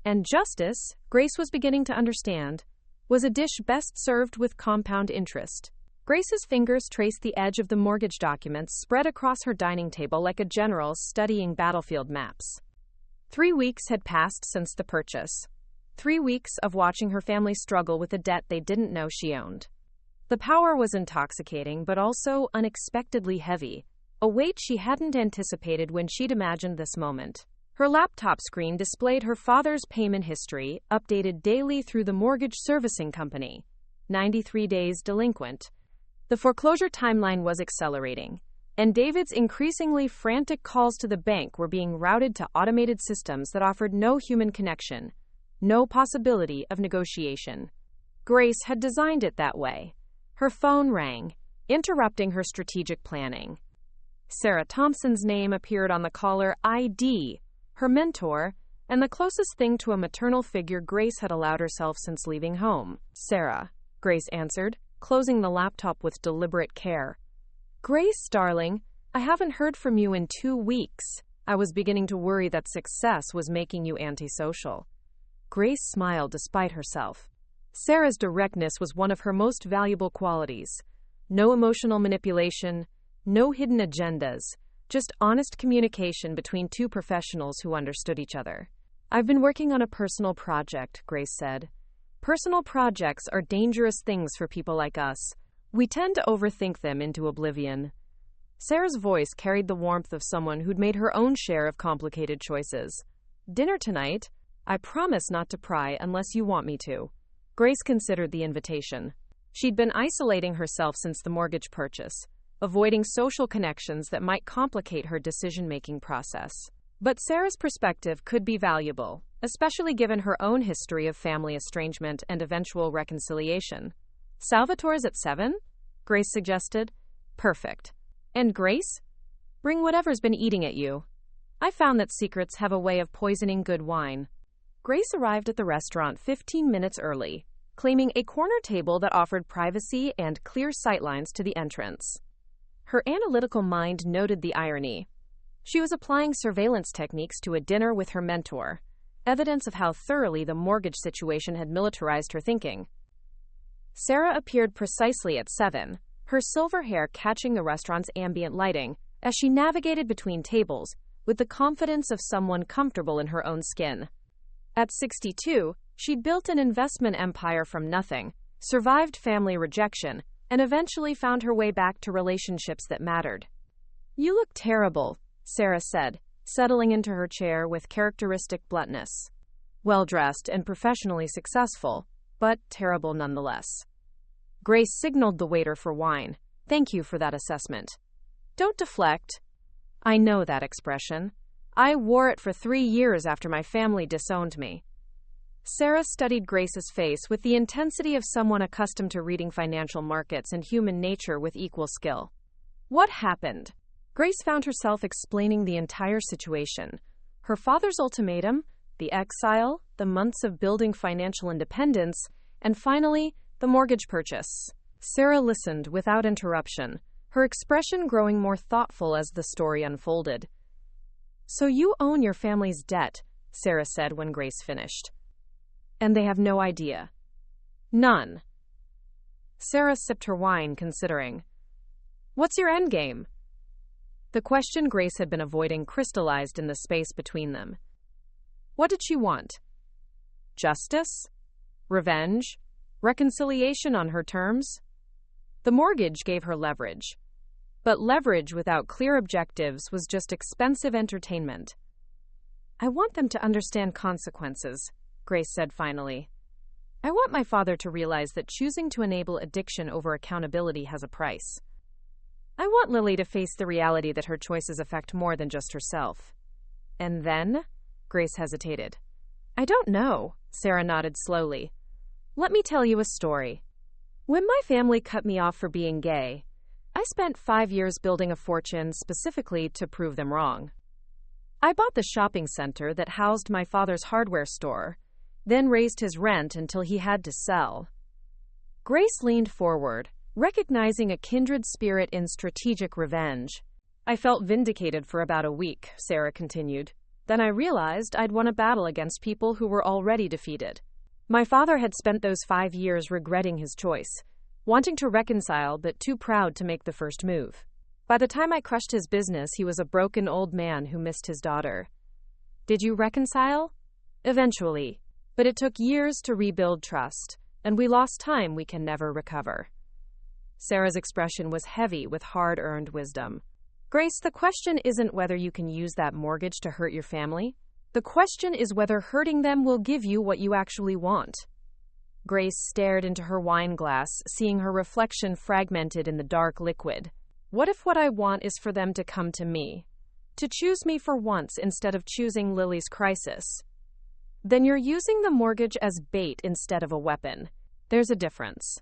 And justice, Grace was beginning to understand, was a dish best served with compound interest. Grace's fingers traced the edge of the mortgage documents spread across her dining table like a general studying battlefield maps. 3 weeks had passed since the purchase. 3 weeks of watching her family struggle with a debt they didn't know she owned. The power was intoxicating, but also unexpectedly heavy, a weight she hadn't anticipated when she'd imagined this moment. Her laptop screen displayed her father's payment history, updated daily through the mortgage servicing company. 93 days delinquent. The foreclosure timeline was accelerating, and David's increasingly frantic calls to the bank were being routed to automated systems that offered no human connection, no possibility of negotiation. Grace had designed it that way. Her phone rang, interrupting her strategic planning. Sarah Thompson's name appeared on the caller ID, her mentor, and the closest thing to a maternal figure Grace had allowed herself since leaving home. Sarah, Grace answered, closing the laptop with deliberate care. Grace, darling, I haven't heard from you in 2 weeks. I was beginning to worry that success was making you antisocial. Grace smiled despite herself. Sarah's directness was one of her most valuable qualities. No emotional manipulation, no hidden agendas, just honest communication between two professionals who understood each other. "I've been working on a personal project," Grace said. "Personal projects are dangerous things for people like us. We tend to overthink them into oblivion." Sarah's voice carried the warmth of someone who'd made her own share of complicated choices. "Dinner tonight? I promise not to pry unless you want me to." Grace considered the invitation. She'd been isolating herself since the mortgage purchase, avoiding social connections that might complicate her decision-making process. But Sarah's perspective could be valuable, especially given her own history of family estrangement and eventual reconciliation. "Salvatore's at 7?" Grace suggested. "Perfect. And Grace? Bring whatever's been eating at you. I found that secrets have a way of poisoning good wine." Grace arrived at the restaurant 15 minutes early, claiming a corner table that offered privacy and clear sightlines to the entrance. Her analytical mind noted the irony. She was applying surveillance techniques to a dinner with her mentor, evidence of how thoroughly the mortgage situation had militarized her thinking. Sarah appeared precisely at 7, her silver hair catching the restaurant's ambient lighting, as she navigated between tables with the confidence of someone comfortable in her own skin. At 62, she'd built an investment empire from nothing, survived family rejection, and eventually found her way back to relationships that mattered. "You look terrible," Sarah said, settling into her chair with characteristic bluntness. "Well-dressed and professionally successful, but terrible nonetheless." Grace signaled the waiter for wine. "Thank you for that assessment." "Don't deflect." "I know that expression. I wore it for 3 years after my family disowned me." Sarah studied Grace's face with the intensity of someone accustomed to reading financial markets and human nature with equal skill. "What happened?" Grace found herself explaining the entire situation. Her father's ultimatum, the exile, the months of building financial independence, and finally, the mortgage purchase. Sarah listened without interruption, her expression growing more thoughtful as the story unfolded. "So you own your family's debt," Sarah said when Grace finished. "And they have no idea?" "None." Sarah sipped her wine, considering. "What's your endgame?" The question Grace had been avoiding crystallized in the space between them. What did she want? Justice? Revenge? Reconciliation on her terms? The mortgage gave her leverage. But leverage without clear objectives was just expensive entertainment. "I want them to understand consequences," Grace said finally. "I want my father to realize that choosing to enable addiction over accountability has a price. I want Lily to face the reality that her choices affect more than just herself." "And then?" Grace hesitated. "I don't know," Sarah nodded slowly. "Let me tell you a story. When my family cut me off for being gay, I spent 5 years building a fortune specifically to prove them wrong. I bought the shopping center that housed my father's hardware store, then raised his rent until he had to sell." Grace leaned forward, recognizing a kindred spirit in strategic revenge. "I felt vindicated for about a week," Sarah continued. "Then I realized I'd won a battle against people who were already defeated. My father had spent those 5 years regretting his choice, wanting to reconcile but too proud to make the first move. By the time I crushed his business, he was a broken old man who missed his daughter." "Did you reconcile?" "Eventually. But it took years to rebuild trust, and we lost time we can never recover." Sarah's expression was heavy with hard-earned wisdom. "Grace, the question isn't whether you can use that mortgage to hurt your family. The question is whether hurting them will give you what you actually want." Grace stared into her wine glass, seeing her reflection fragmented in the dark liquid. "What if what I want is for them to come to me? To choose me for once instead of choosing Lily's crisis? Then you're using the mortgage as bait instead of a weapon. There's a difference."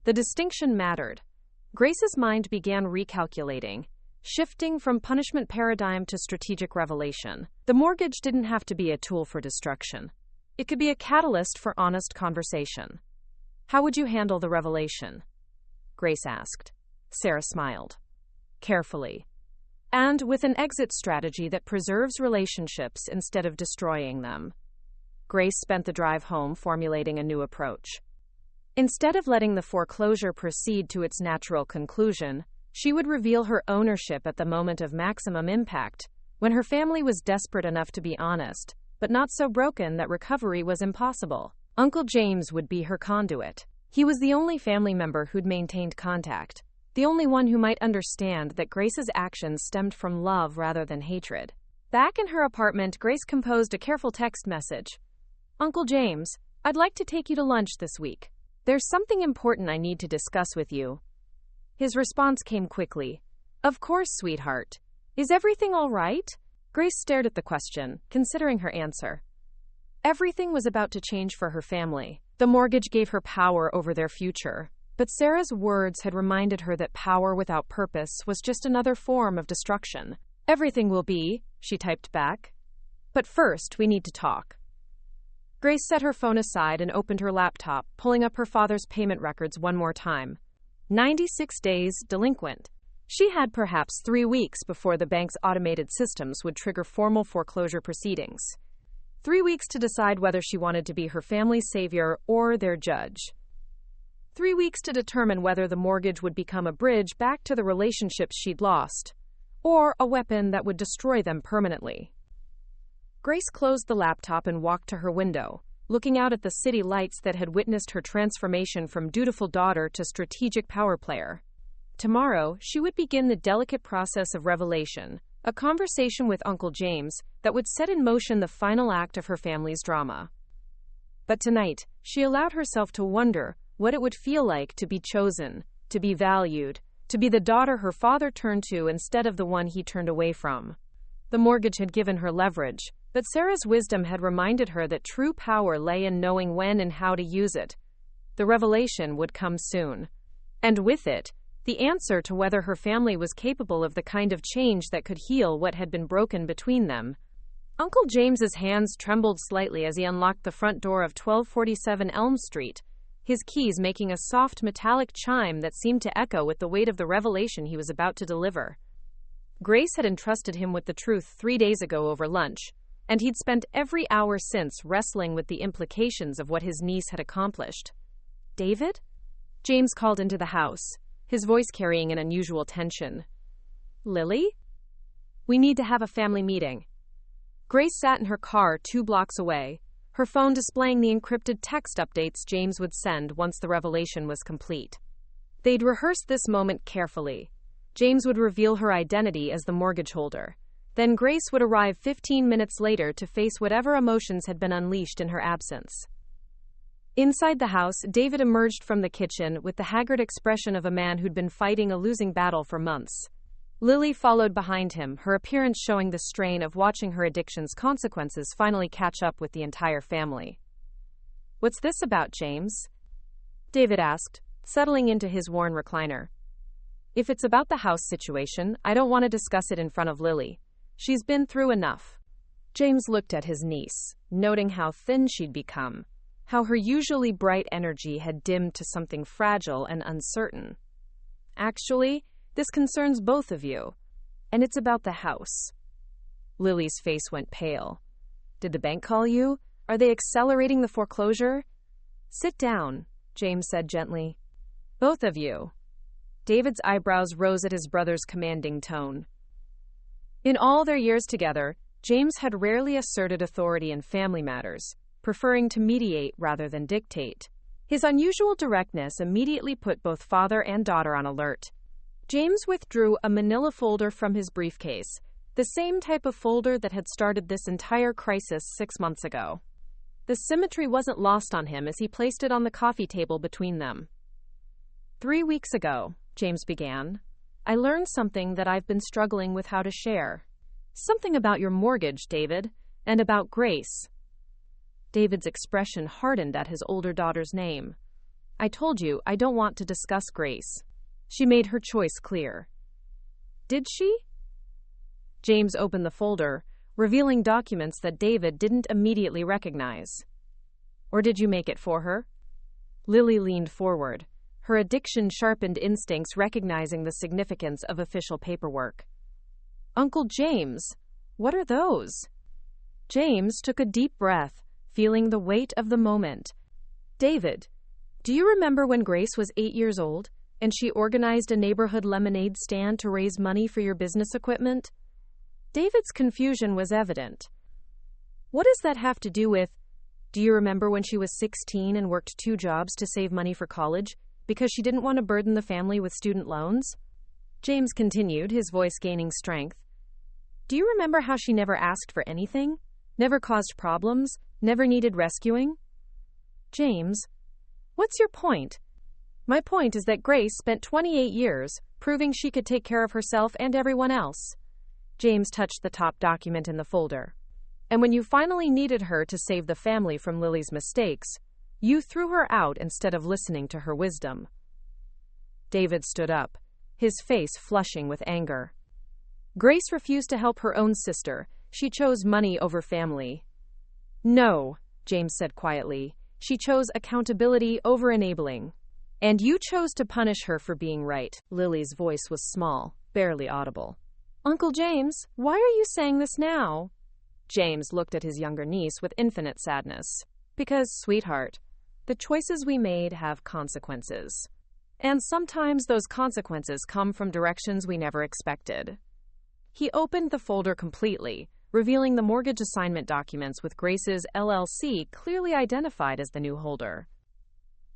The distinction mattered. Grace's mind began recalculating, shifting from punishment paradigm to strategic revelation. The mortgage didn't have to be a tool for destruction. It could be a catalyst for honest conversation. "How would you handle the revelation?" Grace asked. Sarah smiled. "Carefully. And with an exit strategy that preserves relationships instead of destroying them." Grace spent the drive home formulating a new approach. Instead of letting the foreclosure proceed to its natural conclusion, she would reveal her ownership at the moment of maximum impact, when her family was desperate enough to be honest, but not so broken that recovery was impossible. Uncle James would be her conduit. He was the only family member who'd maintained contact, the only one who might understand that Grace's actions stemmed from love rather than hatred. Back in her apartment, Grace composed a careful text message. Uncle James, I'd like to take you to lunch this week. There's something important I need to discuss with you. His response came quickly. Of course, sweetheart. Is everything all right? Grace stared at the question, considering her answer. Everything was about to change for her family. The mortgage gave her power over their future. But Sarah's words had reminded her that power without purpose was just another form of destruction. Everything will be, she typed back. But first, we need to talk. Grace set her phone aside and opened her laptop, pulling up her father's payment records one more time. 96 days delinquent. She had perhaps 3 weeks before the bank's automated systems would trigger formal foreclosure proceedings. 3 weeks to decide whether she wanted to be her family's savior or their judge. 3 weeks to determine whether the mortgage would become a bridge back to the relationships she'd lost, or a weapon that would destroy them permanently. Grace closed the laptop and walked to her window, looking out at the city lights that had witnessed her transformation from dutiful daughter to strategic power player. Tomorrow, she would begin the delicate process of revelation, a conversation with Uncle James that would set in motion the final act of her family's drama. But tonight, she allowed herself to wonder what it would feel like to be chosen, to be valued, to be the daughter her father turned to instead of the one he turned away from. The mortgage had given her leverage, but Sarah's wisdom had reminded her that true power lay in knowing when and how to use it. The revelation would come soon. And with it, the answer to whether her family was capable of the kind of change that could heal what had been broken between them. Uncle James's hands trembled slightly as he unlocked the front door of 1247 Elm Street, his keys making a soft metallic chime that seemed to echo with the weight of the revelation he was about to deliver. Grace had entrusted him with the truth 3 days ago over lunch, and he'd spent every hour since wrestling with the implications of what his niece had accomplished. David? James called into the house, his voice carrying an unusual tension. Lily? We need to have a family meeting. Grace sat in her car 2 blocks away, her phone displaying the encrypted text updates James would send once the revelation was complete. They'd rehearsed this moment carefully. James would reveal her identity as the mortgage holder. Then Grace would arrive 15 minutes later to face whatever emotions had been unleashed in her absence. Inside the house, David emerged from the kitchen with the haggard expression of a man who'd been fighting a losing battle for months. Lily followed behind him, her appearance showing the strain of watching her addiction's consequences finally catch up with the entire family. What's this about, James? David asked, settling into his worn recliner. If it's about the house situation, I don't want to discuss it in front of Lily. She's been through enough. James looked at his niece, noting how thin she'd become, how her usually bright energy had dimmed to something fragile and uncertain. Actually, this concerns both of you, and it's about the house. Lily's face went pale. Did the bank call you? Are they accelerating the foreclosure? Sit down, James said gently. Both of you. David's eyebrows rose at his brother's commanding tone. In all their years together, James had rarely asserted authority in family matters, preferring to mediate rather than dictate. His unusual directness immediately put both father and daughter on alert. James withdrew a manila folder from his briefcase, the same type of folder that had started this entire crisis 6 months ago. The symmetry wasn't lost on him as he placed it on the coffee table between them. 3 weeks ago, James began, I learned something that I've been struggling with how to share. Something about your mortgage, David, and about Grace. David's expression hardened at his older daughter's name. I told you I don't want to discuss Grace. She made her choice clear. Did she? James opened the folder, revealing documents that David didn't immediately recognize. Or did you make it for her? Lily leaned forward, her addiction-sharpened instincts recognizing the significance of official paperwork. Uncle James, what are those? James took a deep breath, feeling the weight of the moment. David, Do you remember when Grace was 8 years old, and she organized a neighborhood lemonade stand to raise money for your business equipment? David's confusion was evident. What does that have to do with, do you remember when she was 16 and worked 2 jobs to save money for college because she didn't want to burden the family with student loans? James continued, his voice gaining strength. Do you remember how she never asked for anything? Never caused problems? Never needed rescuing? James, what's your point? My point is that Grace spent 28 years proving she could take care of herself and everyone else. James touched the top document in the folder. And when you finally needed her to save the family from Lily's mistakes, you threw her out instead of listening to her wisdom. David stood up, his face flushing with anger. Grace refused to help her own sister. She chose money over family. No, James said quietly. She chose accountability over enabling. And you chose to punish her for being right. Lily's voice was small, barely audible. Uncle James, why are you saying this now? James looked at his younger niece with infinite sadness. Because, sweetheart, the choices we made have consequences. And sometimes those consequences come from directions we never expected. He opened the folder completely, revealing the mortgage assignment documents with Grace's LLC clearly identified as the new holder.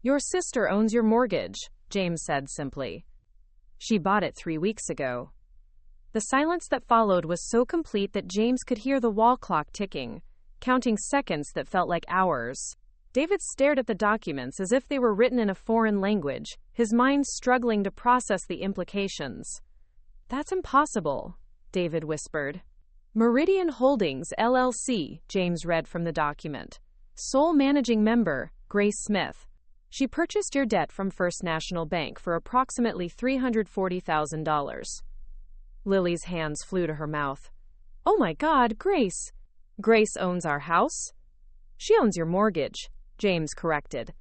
Your sister owns your mortgage, James said simply. She bought it 3 weeks ago. The silence that followed was so complete that James could hear the wall clock ticking, counting seconds that felt like hours. David stared at the documents as if they were written in a foreign language, his mind struggling to process the implications. That's impossible, David whispered. Meridian Holdings, LLC, James read from the document. Sole managing member, Grace Smith. She purchased your debt from First National Bank for approximately $340,000. Lily's hands flew to her mouth. Oh my God, Grace! Grace owns our house? She owns your mortgage, James corrected.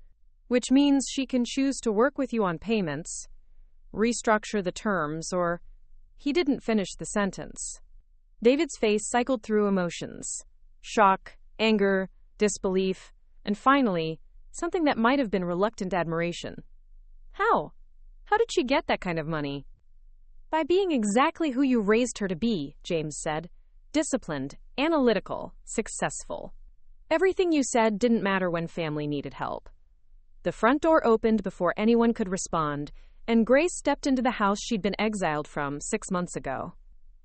Which means she can choose to work with you on payments, restructure the terms, or... He didn't finish the sentence. David's face cycled through emotions. Shock, anger, disbelief, and finally, something that might have been reluctant admiration. How? How did she get that kind of money? By being exactly who you raised her to be, James said. Disciplined, analytical, successful. Everything you said didn't matter when family needed help. The front door opened before anyone could respond, and Grace stepped into the house she'd been exiled from 6 months ago.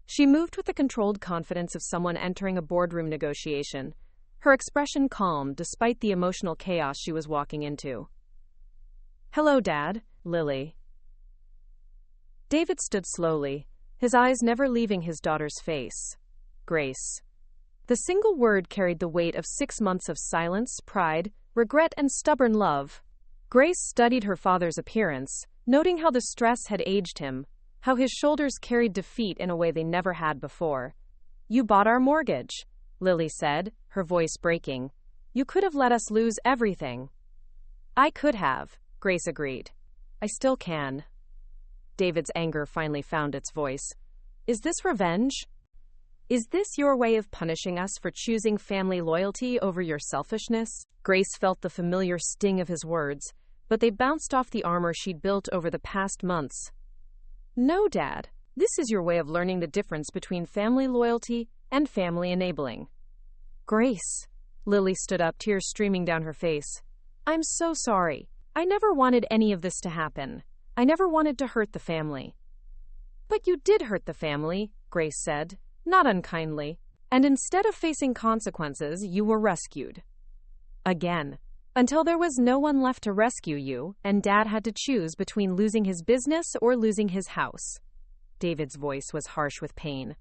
She moved with the controlled confidence of someone entering a boardroom negotiation, her expression calm despite the emotional chaos she was walking into. Hello, Dad, Lily. David stood slowly, his eyes never leaving his daughter's face. Grace. The single word carried the weight of 6 months of silence, pride, regret, and stubborn love. Grace studied her father's appearance, noting how the stress had aged him, how his shoulders carried defeat in a way they never had before. You bought our mortgage, Lily said, her voice breaking. You could have let us lose everything. I could have, Grace agreed. I still can. David's anger finally found its voice. Is this revenge? Is this your way of punishing us for choosing family loyalty over your selfishness? Grace felt the familiar sting of his words, but they bounced off the armor she'd built over the past months. No, Dad. This is your way of learning the difference between family loyalty and family enabling. Grace. Lily stood up, tears streaming down her face. I'm so sorry. I never wanted any of this to happen. I never wanted to hurt the family. But you did hurt the family, Grace said, not unkindly. And instead of facing consequences, you were rescued. Again. Until there was no one left to rescue you, and Dad had to choose between losing his business or losing his house. David's voice was harsh with pain.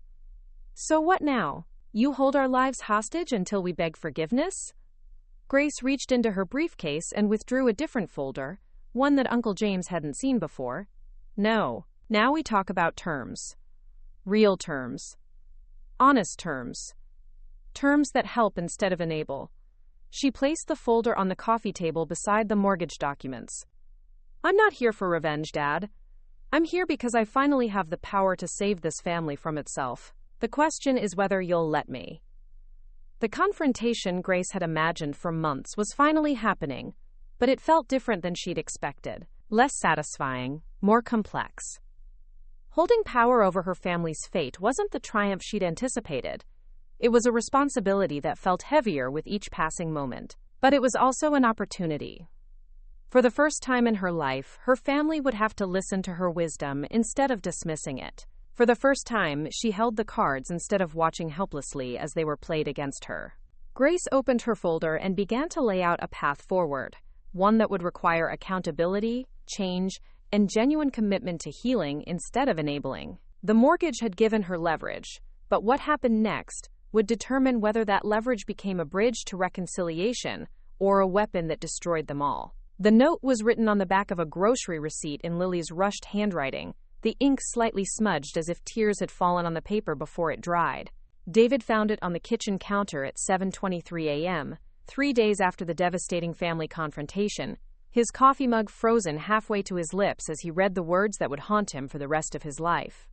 So what now? You hold our lives hostage until we beg forgiveness? Grace reached into her briefcase and withdrew a different folder, one that Uncle James hadn't seen before. No, now we talk about terms. Real terms. Honest terms. Terms that help instead of enable. She placed the folder on the coffee table beside the mortgage documents. I'm not here for revenge, Dad. I'm here because I finally have the power to save this family from itself. The question is whether you'll let me. The confrontation Grace had imagined for months was finally happening, but it felt different than she'd expected. Less satisfying, more complex. Holding power over her family's fate wasn't the triumph she'd anticipated. It was a responsibility that felt heavier with each passing moment. But it was also an opportunity. For the first time in her life, her family would have to listen to her wisdom instead of dismissing it. For the first time, she held the cards instead of watching helplessly as they were played against her. Grace opened her folder and began to lay out a path forward, one that would require accountability, change, and genuine commitment to healing instead of enabling. The mortgage had given her leverage, but what happened next would determine whether that leverage became a bridge to reconciliation or a weapon that destroyed them all. The note was written on the back of a grocery receipt in Lily's rushed handwriting, the ink slightly smudged as if tears had fallen on the paper before it dried. David found it on the kitchen counter at 7:23 a.m., 3 days after the devastating family confrontation, his coffee mug frozen halfway to his lips as he read the words that would haunt him for the rest of his life.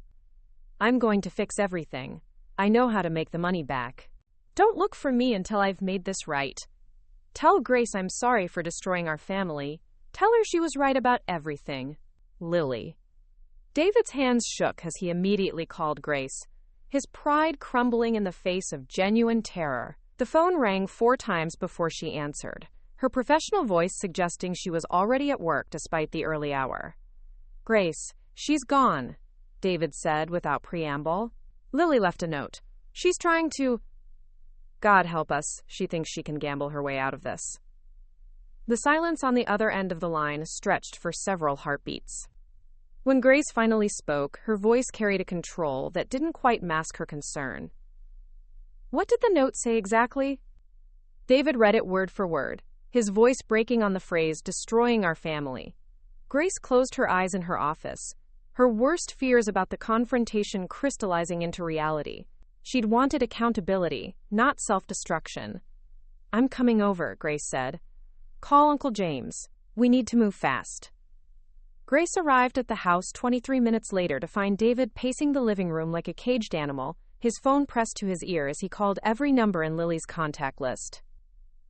"I'm going to fix everything. I know how to make the money back. Don't look for me until I've made this right. Tell Grace I'm sorry for destroying our family. Tell her she was right about everything. Lily." David's hands shook as he immediately called Grace, his pride crumbling in the face of genuine terror. The phone rang 4 times before she answered, her professional voice suggesting she was already at work despite the early hour. "Grace, she's gone," David said without preamble. "Lily left a note. She's trying to... God help us, she thinks she can gamble her way out of this." The silence on the other end of the line stretched for several heartbeats. When Grace finally spoke, her voice carried a control that didn't quite mask her concern. "What did the note say exactly?" David read it word for word, his voice breaking on the phrase, "destroying our family." Grace closed her eyes in her office, her worst fears about the confrontation crystallizing into reality. She'd wanted accountability, not self-destruction. "I'm coming over," Grace said. "Call Uncle James. We need to move fast." Grace arrived at the house 23 minutes later to find David pacing the living room like a caged animal, his phone pressed to his ear as he called every number in Lily's contact list.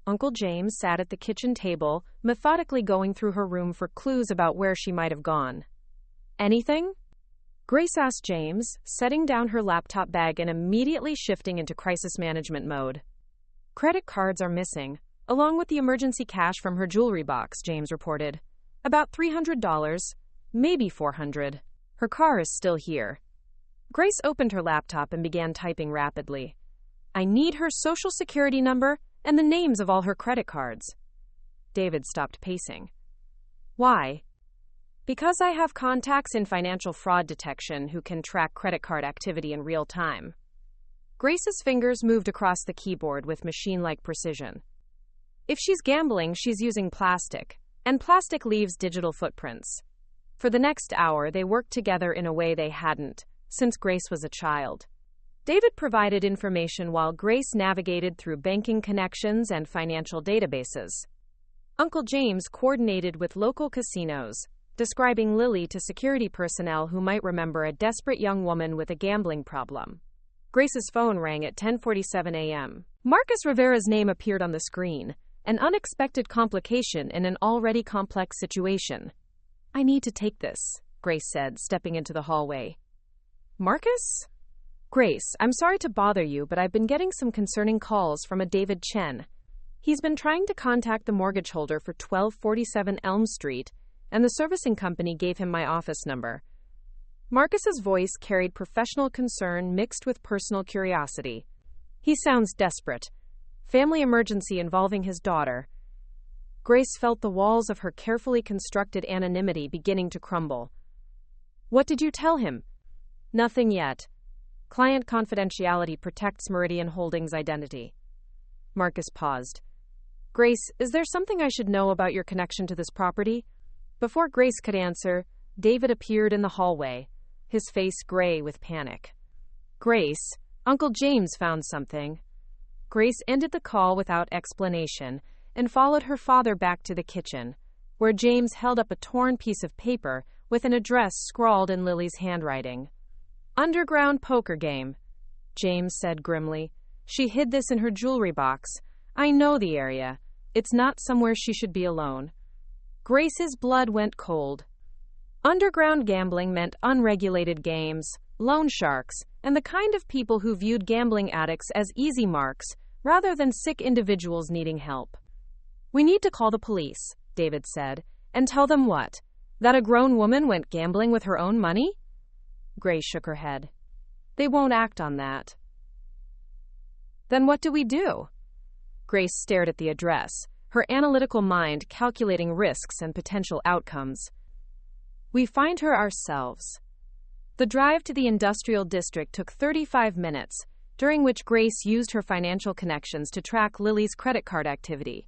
Uncle James sat at the kitchen table, methodically going through her room for clues about where she might have gone. "Anything?" Grace asked James, setting down her laptop bag and immediately shifting into crisis management mode. "Credit cards are missing, along with the emergency cash from her jewelry box," James reported. "About $300, maybe $400. Her car is still here." Grace opened her laptop and began typing rapidly. "I need her social security number and the names of all her credit cards." David stopped pacing. "Why?" "Because I have contacts in financial fraud detection who can track credit card activity in real time." Grace's fingers moved across the keyboard with machine-like precision. "If she's gambling, she's using plastic, and plastic leaves digital footprints." For the next hour, they worked together in a way they hadn't since Grace was a child. David provided information while Grace navigated through banking connections and financial databases. Uncle James coordinated with local casinos, describing Lily to security personnel who might remember a desperate young woman with a gambling problem. Grace's phone rang at 10:47 a.m. Marcus Rivera's name appeared on the screen, an unexpected complication in an already complex situation. "I need to take this," Grace said, stepping into the hallway. "Marcus?" "Grace, I'm sorry to bother you, but I've been getting some concerning calls from a David Chen. He's been trying to contact the mortgage holder for 1247 Elm Street, and the servicing company gave him my office number." Marcus's voice carried professional concern mixed with personal curiosity. "He sounds desperate. Family emergency involving his daughter." Grace felt the walls of her carefully constructed anonymity beginning to crumble. "What did you tell him?" "Nothing yet. Client confidentiality protects Meridian Holdings' identity." Marcus paused. "Grace, is there something I should know about your connection to this property?" Before Grace could answer, David appeared in the hallway, his face gray with panic. "Grace, Uncle James found something." Grace ended the call without explanation and followed her father back to the kitchen, where James held up a torn piece of paper with an address scrawled in Lily's handwriting. "Underground poker game," James said grimly. "She hid this in her jewelry box. I know the area. It's not somewhere she should be alone." Grace's blood went cold. Underground gambling meant unregulated games, loan sharks, and the kind of people who viewed gambling addicts as easy marks rather than sick individuals needing help. "We need to call the police," David said, "and tell them what? That a grown woman went gambling with her own money?" Grace shook her head. "They won't act on that." "Then what do we do?" Grace stared at the address, her analytical mind calculating risks and potential outcomes. "We find her ourselves." The drive to the industrial district took 35 minutes, during which Grace used her financial connections to track Lily's credit card activity.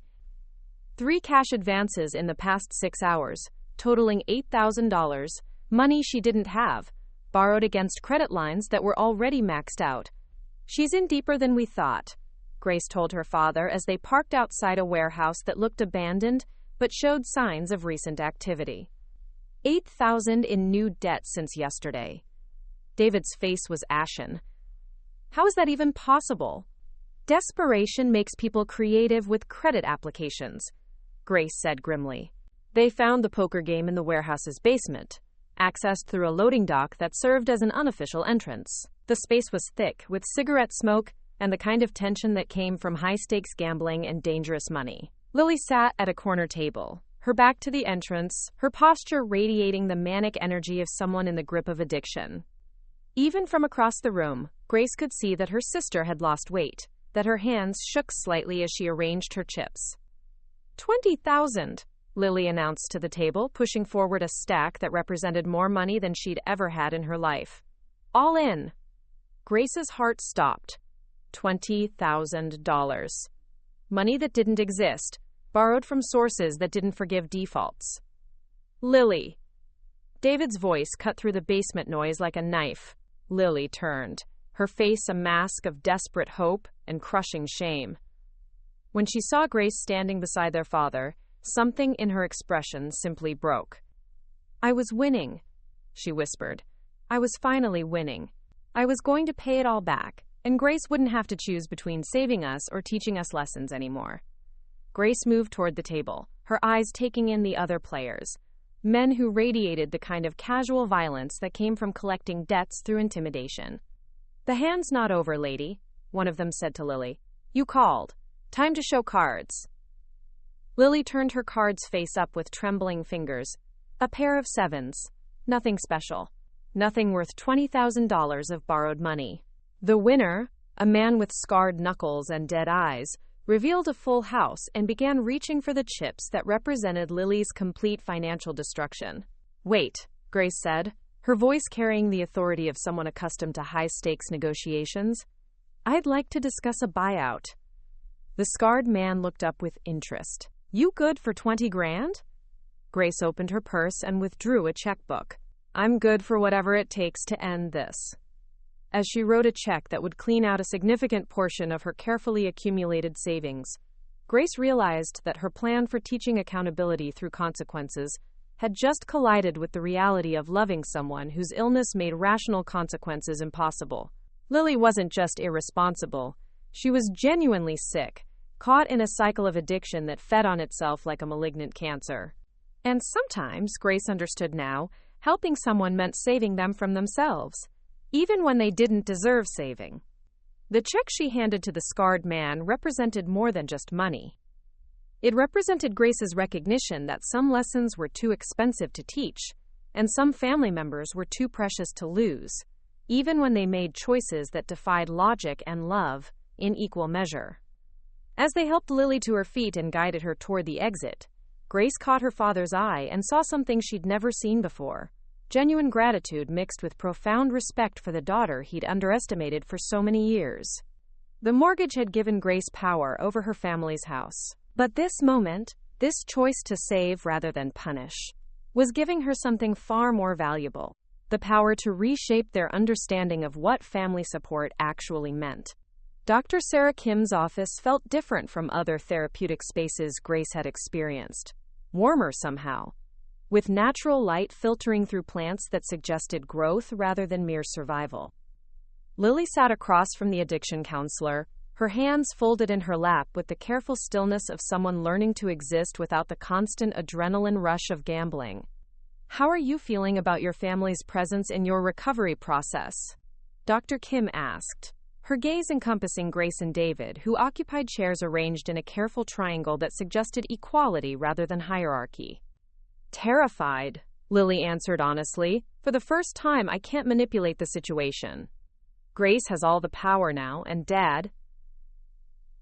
3 cash advances in the past 6 hours, totaling $8,000, money she didn't have, borrowed against credit lines that were already maxed out. "She's in deeper than we thought," Grace told her father as they parked outside a warehouse that looked abandoned but showed signs of recent activity. $8,000 in new debt since yesterday. David's face was ashen. "How is that even possible?" "Desperation makes people creative with credit applications," Grace said grimly. They found the poker game in the warehouse's basement, accessed through a loading dock that served as an unofficial entrance. The space was thick with cigarette smoke and the kind of tension that came from high-stakes gambling and dangerous money. Lily sat at a corner table, her back to the entrance, her posture radiating the manic energy of someone in the grip of addiction. Even from across the room, Grace could see that her sister had lost weight, that her hands shook slightly as she arranged her chips. $20,000, Lily announced to the table, pushing forward a stack that represented more money than she'd ever had in her life. "All in." Grace's heart stopped. $20,000. Money that didn't exist, borrowed from sources that didn't forgive defaults. "Lily." David's voice cut through the basement noise like a knife. Lily turned, her face a mask of desperate hope and crushing shame. When she saw Grace standing beside their father, something in her expression simply broke. "I was winning," she whispered. "I was finally winning. I was going to pay it all back, and Grace wouldn't have to choose between saving us or teaching us lessons anymore." Grace moved toward the table, her eyes taking in the other players, men who radiated the kind of casual violence that came from collecting debts through intimidation. "The hand's not over, lady," one of them said to Lily. "You called. Time to show cards." Lily turned her cards face up with trembling fingers. A pair of 7s. Nothing special. Nothing worth $20,000 of borrowed money. The winner, a man with scarred knuckles and dead eyes, revealed a full house and began reaching for the chips that represented Lily's complete financial destruction. "Wait," Grace said, her voice carrying the authority of someone accustomed to high-stakes negotiations. "I'd like to discuss a buyout." The scarred man looked up with interest. "You good for 20 grand? Grace opened her purse and withdrew a checkbook. "I'm good for whatever it takes to end this." As she wrote a check that would clean out a significant portion of her carefully accumulated savings, Grace realized that her plan for teaching accountability through consequences had just collided with the reality of loving someone whose illness made rational consequences impossible. Lily wasn't just irresponsible. She was genuinely sick, caught in a cycle of addiction that fed on itself like a malignant cancer. And sometimes, Grace understood now, helping someone meant saving them from themselves, even when they didn't deserve saving. The check she handed to the scarred man represented more than just money. It represented Grace's recognition that some lessons were too expensive to teach, and some family members were too precious to lose, even when they made choices that defied logic and love in equal measure. As they helped Lily to her feet and guided her toward the exit, Grace caught her father's eye and saw something she'd never seen before: genuine gratitude mixed with profound respect for the daughter he'd underestimated for so many years. The mortgage had given Grace power over her family's house. But this moment, this choice to save rather than punish, was giving her something far more valuable: the power to reshape their understanding of what family support actually meant. Dr. Sarah Kim's office felt different from other therapeutic spaces Grace had experienced. Warmer somehow, with natural light filtering through plants that suggested growth rather than mere survival. Lily sat across from the addiction counselor, her hands folded in her lap with the careful stillness of someone learning to exist without the constant adrenaline rush of gambling. "How are you feeling about your family's presence in your recovery process?" Dr. Kim asked, her gaze encompassing Grace and David, who occupied chairs arranged in a careful triangle that suggested equality rather than hierarchy. "Terrified," Lily answered honestly. "For the first time, I can't manipulate the situation. Grace has all the power now, and Dad..."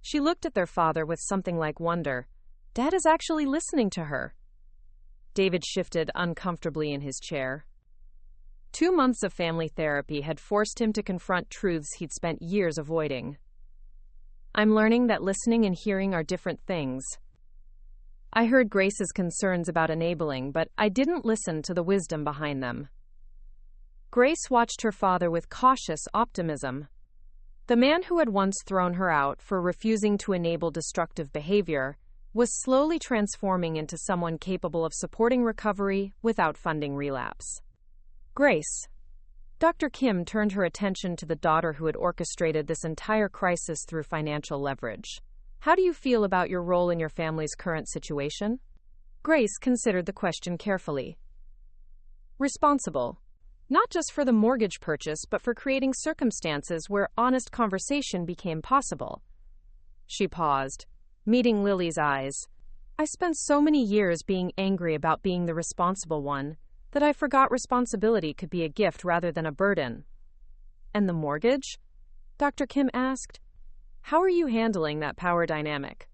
She looked at their father with something like wonder. "Dad is actually listening to her." David shifted uncomfortably in his chair. 2 months of family therapy had forced him to confront truths he'd spent years avoiding. "I'm learning that listening and hearing are different things. I heard Grace's concerns about enabling, but I didn't listen to the wisdom behind them." Grace watched her father with cautious optimism. The man who had once thrown her out for refusing to enable destructive behavior was slowly transforming into someone capable of supporting recovery without funding relapse. "Grace." Dr. Kim turned her attention to the daughter who had orchestrated this entire crisis through financial leverage. "How do you feel about your role in your family's current situation?" Grace considered the question carefully. "Responsible. Not just for the mortgage purchase, but for creating circumstances where honest conversation became possible." She paused, meeting Lily's eyes. "I spent so many years being angry about being the responsible one that I forgot responsibility could be a gift rather than a burden." "And the mortgage?" Dr. Kim asked. "How are you handling that power dynamic?"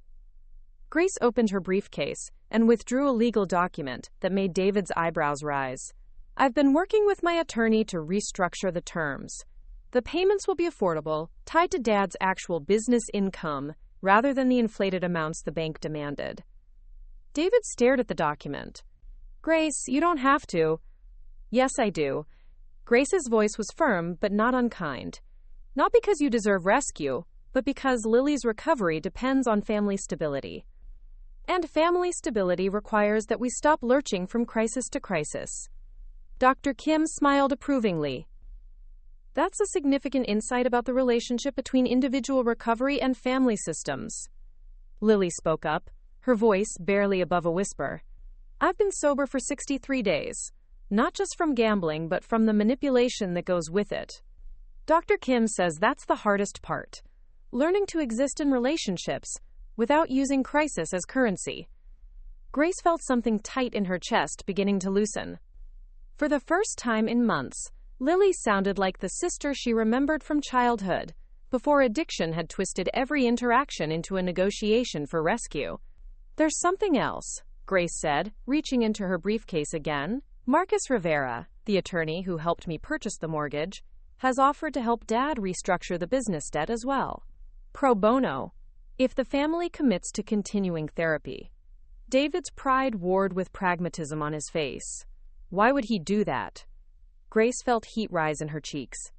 Grace opened her briefcase and withdrew a legal document that made David's eyebrows rise. "I've been working with my attorney to restructure the terms. The payments will be affordable, tied to Dad's actual business income, rather than the inflated amounts the bank demanded." David stared at the document. "Grace, you don't have to." "Yes, I do." Grace's voice was firm, but not unkind. "Not because you deserve rescue, but because Lily's recovery depends on family stability. And family stability requires that we stop lurching from crisis to crisis." Dr. Kim smiled approvingly. "That's a significant insight about the relationship between individual recovery and family systems." Lily spoke up, her voice barely above a whisper. "I've been sober for 63 days, not just from gambling, but from the manipulation that goes with it. Dr. Kim says that's the hardest part. Learning to exist in relationships without using crisis as currency." Grace felt something tight in her chest beginning to loosen. For the first time in months, Lily sounded like the sister she remembered from childhood, before addiction had twisted every interaction into a negotiation for rescue. "There's something else," Grace said, reaching into her briefcase again. "Marcus Rivera, the attorney who helped me purchase the mortgage, has offered to help Dad restructure the business debt as well. Pro bono, if the family commits to continuing therapy." David's pride warred with pragmatism on his face. "Why would he do that?" Grace felt heat rise in her cheeks.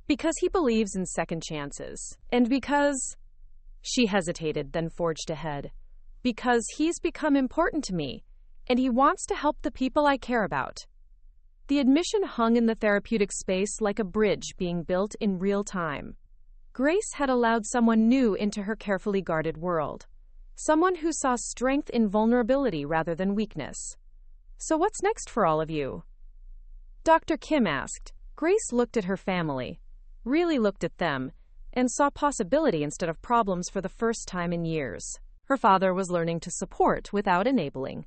"Because he believes in second chances. And because..." She hesitated, then forged ahead. "Because he's become important to me, and he wants to help the people I care about." The admission hung in the therapeutic space like a bridge being built in real time. Grace had allowed someone new into her carefully guarded world. Someone who saw strength in vulnerability rather than weakness. "So what's next for all of you?" Dr. Kim asked. Grace looked at her family, really looked at them, and saw possibility instead of problems for the first time in years. Her father was learning to support without enabling.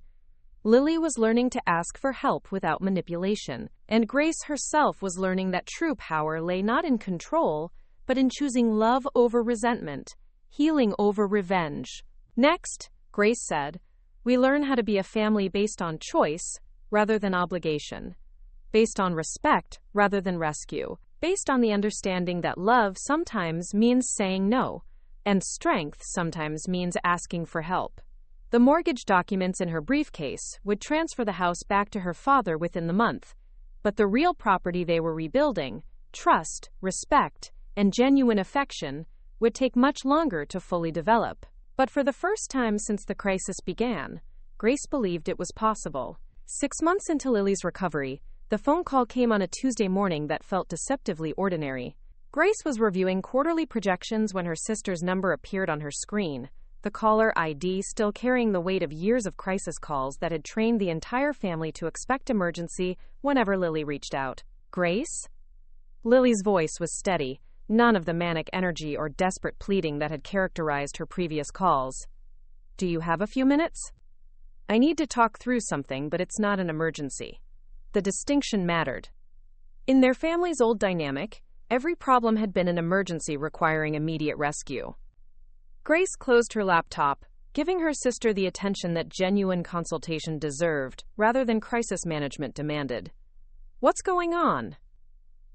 Lily was learning to ask for help without manipulation, and Grace herself was learning that true power lay not in control, but in choosing love over resentment, healing over revenge. "Next," Grace said, "we learn how to be a family based on choice rather than obligation, based on respect rather than rescue, based on the understanding that love sometimes means saying no, and strength sometimes means asking for help." The mortgage documents in her briefcase would transfer the house back to her father within the month, but the real property they were rebuilding, trust, respect, and genuine affection, would take much longer to fully develop. But for the first time since the crisis began, Grace believed it was possible. 6 months into Lily's recovery, the phone call came on a Tuesday morning that felt deceptively ordinary. Grace was reviewing quarterly projections when her sister's number appeared on her screen, the caller ID still carrying the weight of years of crisis calls that had trained the entire family to expect emergency whenever Lily reached out. Grace? Lily's voice was steady, none of the manic energy or desperate pleading that had characterized her previous calls. Do you have a few minutes? I need to talk through something, but it's not an emergency. The distinction mattered. In their family's old dynamic, every problem had been an emergency requiring immediate rescue. Grace closed her laptop, giving her sister the attention that genuine consultation deserved, rather than crisis management demanded. What's going on?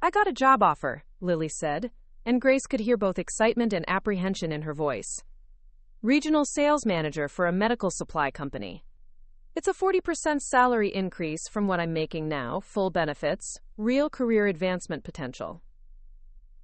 I got a job offer, Lily said, and Grace could hear both excitement and apprehension in her voice. Regional sales manager for a medical supply company. It's a 40% salary increase from what I'm making now, full benefits, real career advancement potential.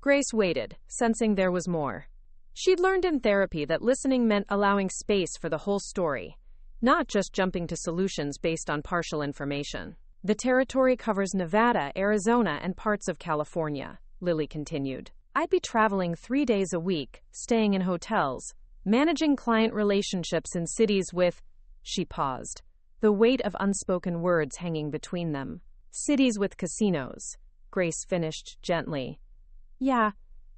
Grace waited, sensing there was more. She'd learned in therapy that listening meant allowing space for the whole story, not just jumping to solutions based on partial information. The territory covers Nevada, Arizona, and parts of California, Lily continued. I'd be traveling 3 days a week, staying in hotels, managing client relationships in cities with, she paused, the weight of unspoken words hanging between them. Cities with casinos, Grace finished gently. Yeah,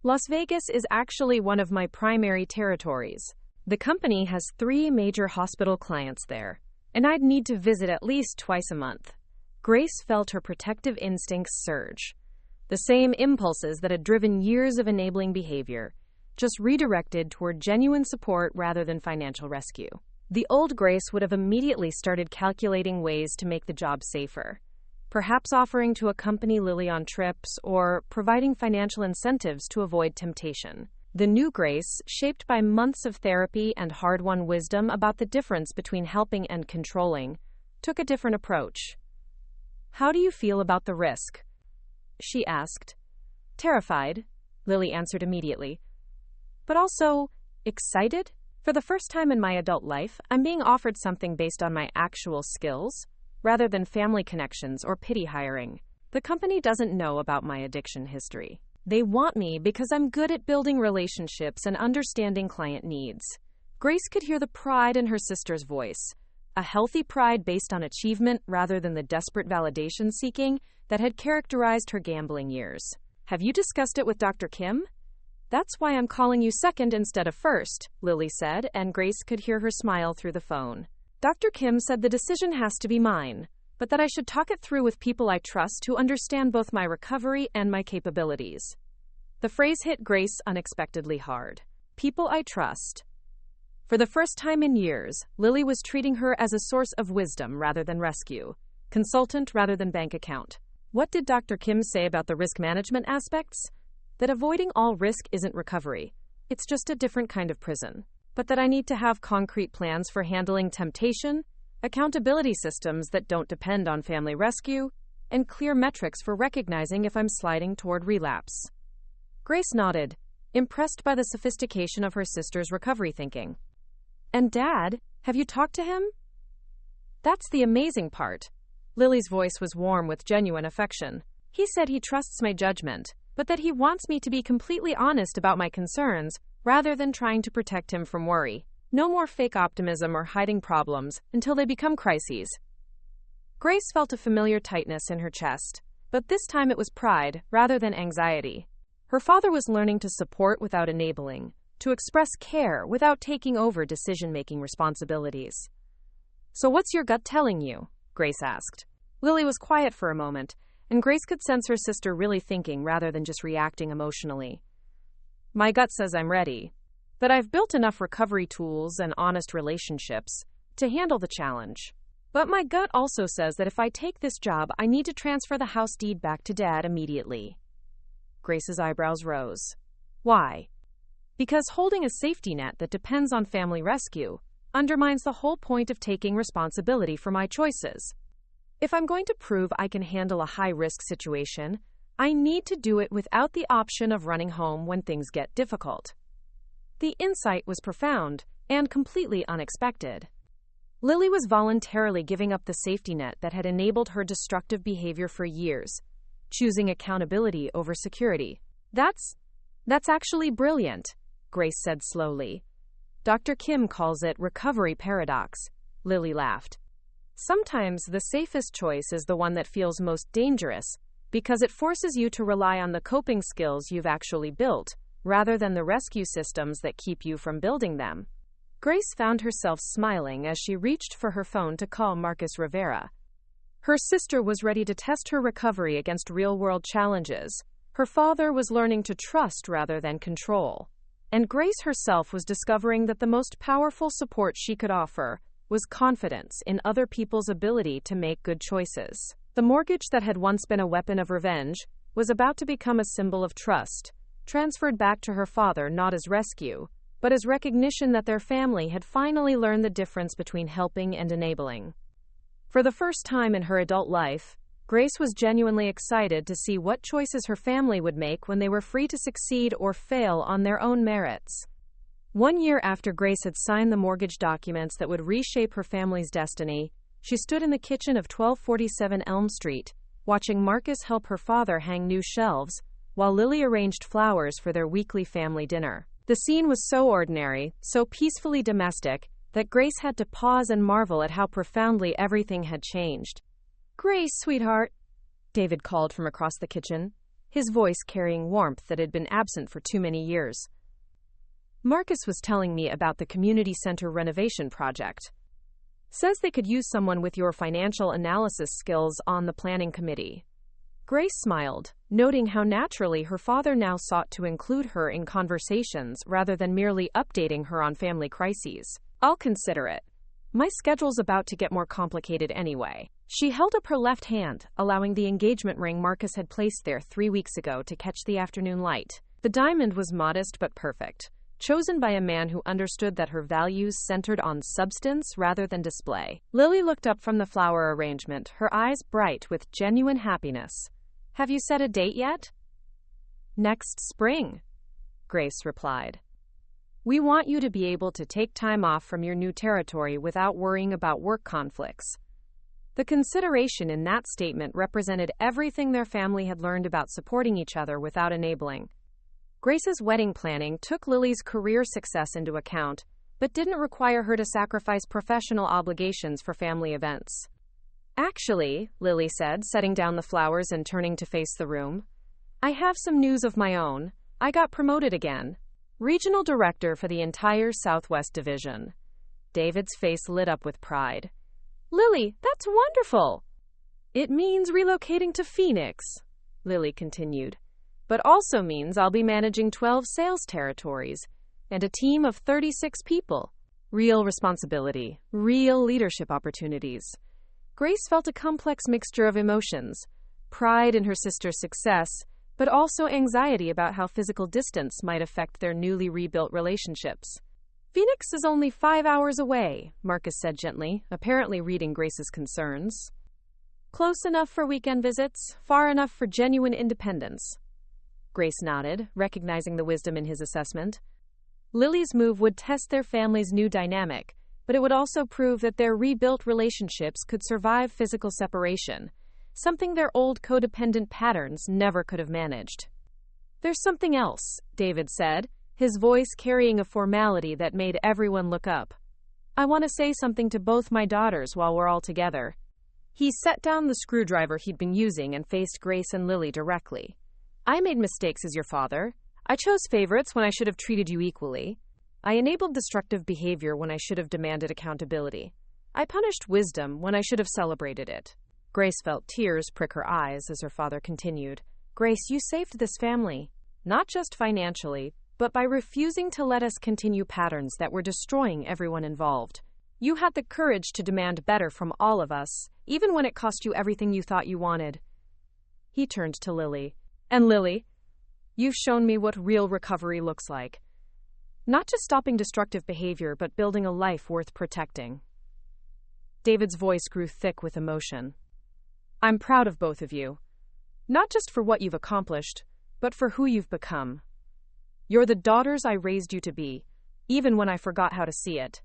Las Vegas is actually one of my primary territories. The company has 3 major hospital clients there, and I'd need to visit at least twice a month. Grace felt her protective instincts surge. The same impulses that had driven years of enabling behavior, just redirected toward genuine support rather than financial rescue. The old Grace would have immediately started calculating ways to make the job safer. Perhaps offering to accompany Lily on trips or providing financial incentives to avoid temptation. The new Grace, shaped by months of therapy and hard-won wisdom about the difference between helping and controlling, took a different approach. How do you feel about the risk? She asked. Terrified, Lily answered immediately. But also, excited? For the first time in my adult life, I'm being offered something based on my actual skills, rather than family connections or pity hiring. The company doesn't know about my addiction history. They want me because I'm good at building relationships and understanding client needs. Grace could hear the pride in her sister's voice, a healthy pride based on achievement rather than the desperate validation seeking that had characterized her gambling years. Have you discussed it with Dr. Kim? That's why I'm calling you second instead of first, Lily said, and Grace could hear her smile through the phone. Dr. Kim said the decision has to be mine, but that I should talk it through with people I trust who understand both my recovery and my capabilities. The phrase hit Grace unexpectedly hard. People I trust. For the first time in years, Lily was treating her as a source of wisdom rather than rescue, consultant rather than bank account. What did Dr. Kim say about the risk management aspects? That avoiding all risk isn't recovery. It's just a different kind of prison. But that I need to have concrete plans for handling temptation, accountability systems that don't depend on family rescue, and clear metrics for recognizing if I'm sliding toward relapse. Grace nodded, impressed by the sophistication of her sister's recovery thinking. And Dad, have you talked to him? That's the amazing part. Lily's voice was warm with genuine affection. He said he trusts my judgment, but that he wants me to be completely honest about my concerns, rather than trying to protect him from worry. No more fake optimism or hiding problems until they become crises. Grace felt a familiar tightness in her chest, but this time it was pride rather than anxiety. Her father was learning to support without enabling, to express care without taking over decision-making responsibilities. So what's your gut telling you? Grace asked. Lily was quiet for a moment, and Grace could sense her sister really thinking rather than just reacting emotionally. My gut says I'm ready, that I've built enough recovery tools and honest relationships to handle the challenge. But my gut also says that if I take this job, I need to transfer the house deed back to Dad immediately. Grace's eyebrows rose. Why? Because holding a safety net that depends on family rescue undermines the whole point of taking responsibility for my choices. If I'm going to prove I can handle a high-risk situation, I need to do it without the option of running home when things get difficult. The insight was profound and completely unexpected. Lily was voluntarily giving up the safety net that had enabled her destructive behavior for years, choosing accountability over security. That's That's actually brilliant, Grace said slowly. Dr. Kim calls it recovery paradox. Lily laughed. Sometimes the safest choice is the one that feels most dangerous, because it forces you to rely on the coping skills you've actually built, rather than the rescue systems that keep you from building them. Grace found herself smiling as she reached for her phone to call Marcus Rivera. Her sister was ready to test her recovery against real-world challenges. Her father was learning to trust rather than control. And Grace herself was discovering that the most powerful support she could offer was confidence in other people's ability to make good choices. The mortgage that had once been a weapon of revenge was about to become a symbol of trust, transferred back to her father not as rescue, but as recognition that their family had finally learned the difference between helping and enabling. For the first time in her adult life, Grace was genuinely excited to see what choices her family would make when they were free to succeed or fail on their own merits. 1 year after Grace had signed the mortgage documents that would reshape her family's destiny, she stood in the kitchen of 1247 Elm Street, watching Marcus help her father hang new shelves, while Lily arranged flowers for their weekly family dinner. The scene was so ordinary, so peacefully domestic, that Grace had to pause and marvel at how profoundly everything had changed. "Grace, sweetheart," David called from across the kitchen, his voice carrying warmth that had been absent for too many years. "Marcus was telling me about the community center renovation project. Says they could use someone with your financial analysis skills on the planning committee." Grace smiled, noting how naturally her father now sought to include her in conversations rather than merely updating her on family crises. "I'll consider it. My schedule's about to get more complicated anyway." She held up her left hand, allowing the engagement ring Marcus had placed there 3 weeks ago to catch the afternoon light. The diamond was modest but perfect, chosen by a man who understood that her values centered on substance rather than display. Lily looked up from the flower arrangement, her eyes bright with genuine happiness. "Have you set a date yet?" "Next spring," Grace replied. "We want you to be able to take time off from your new territory without worrying about work conflicts." The consideration in that statement represented everything their family had learned about supporting each other without enabling. Grace's wedding planning took Lily's career success into account, but didn't require her to sacrifice professional obligations for family events. "Actually," Lily said, setting down the flowers and turning to face the room, "I have some news of my own. I got promoted again. Regional director for the entire Southwest Division." David's face lit up with pride. "Lily, that's wonderful!" "It means relocating to Phoenix," Lily continued, "but also means I'll be managing 12 sales territories and a team of 36 people. Real responsibility, real leadership opportunities." Grace felt a complex mixture of emotions, pride in her sister's success, but also anxiety about how physical distance might affect their newly rebuilt relationships. "Phoenix is only 5 hours away," Marcus said gently, apparently reading Grace's concerns. "Close enough for weekend visits, far enough for genuine independence." Grace nodded, recognizing the wisdom in his assessment. Lily's move would test their family's new dynamic, but it would also prove that their rebuilt relationships could survive physical separation, something their old codependent patterns never could have managed. "There's something else," David said, his voice carrying a formality that made everyone look up. "I want to say something to both my daughters while we're all together." He set down the screwdriver he'd been using and faced Grace and Lily directly. "I made mistakes as your father. I chose favorites when I should have treated you equally. I enabled destructive behavior when I should have demanded accountability. I punished wisdom when I should have celebrated it." Grace felt tears prick her eyes as her father continued. "Grace, you saved this family, not just financially, but by refusing to let us continue patterns that were destroying everyone involved. You had the courage to demand better from all of us, even when it cost you everything you thought you wanted." He turned to Lily. "And Lily, you've shown me what real recovery looks like. Not just stopping destructive behavior, but building a life worth protecting." David's voice grew thick with emotion. "I'm proud of both of you, not just for what you've accomplished, but for who you've become. You're the daughters I raised you to be, even when I forgot how to see it."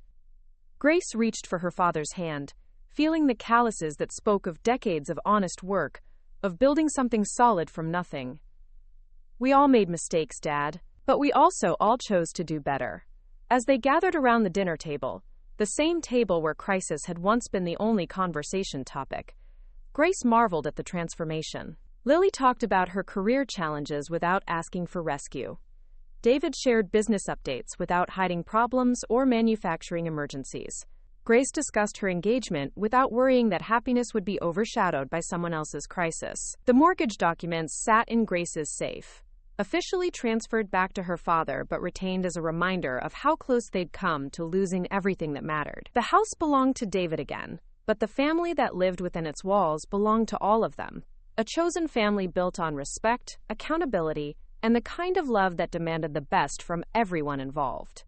Grace reached for her father's hand, feeling the calluses that spoke of decades of honest work, of building something solid from nothing. "We all made mistakes, Dad. But we also all chose to do better. As they gathered around the dinner table, the same table where crisis had once been the only conversation topic, Grace marveled at the transformation. Lily talked about her career challenges without asking for rescue. David shared business updates without hiding problems or manufacturing emergencies. Grace discussed her engagement without worrying that happiness would be overshadowed by someone else's crisis. The mortgage documents sat in Grace's safe, officially transferred back to her father but retained as a reminder of how close they'd come to losing everything that mattered. The house belonged to David again, but the family that lived within its walls belonged to all of them. A chosen family built on respect, accountability, and the kind of love that demanded the best from everyone involved.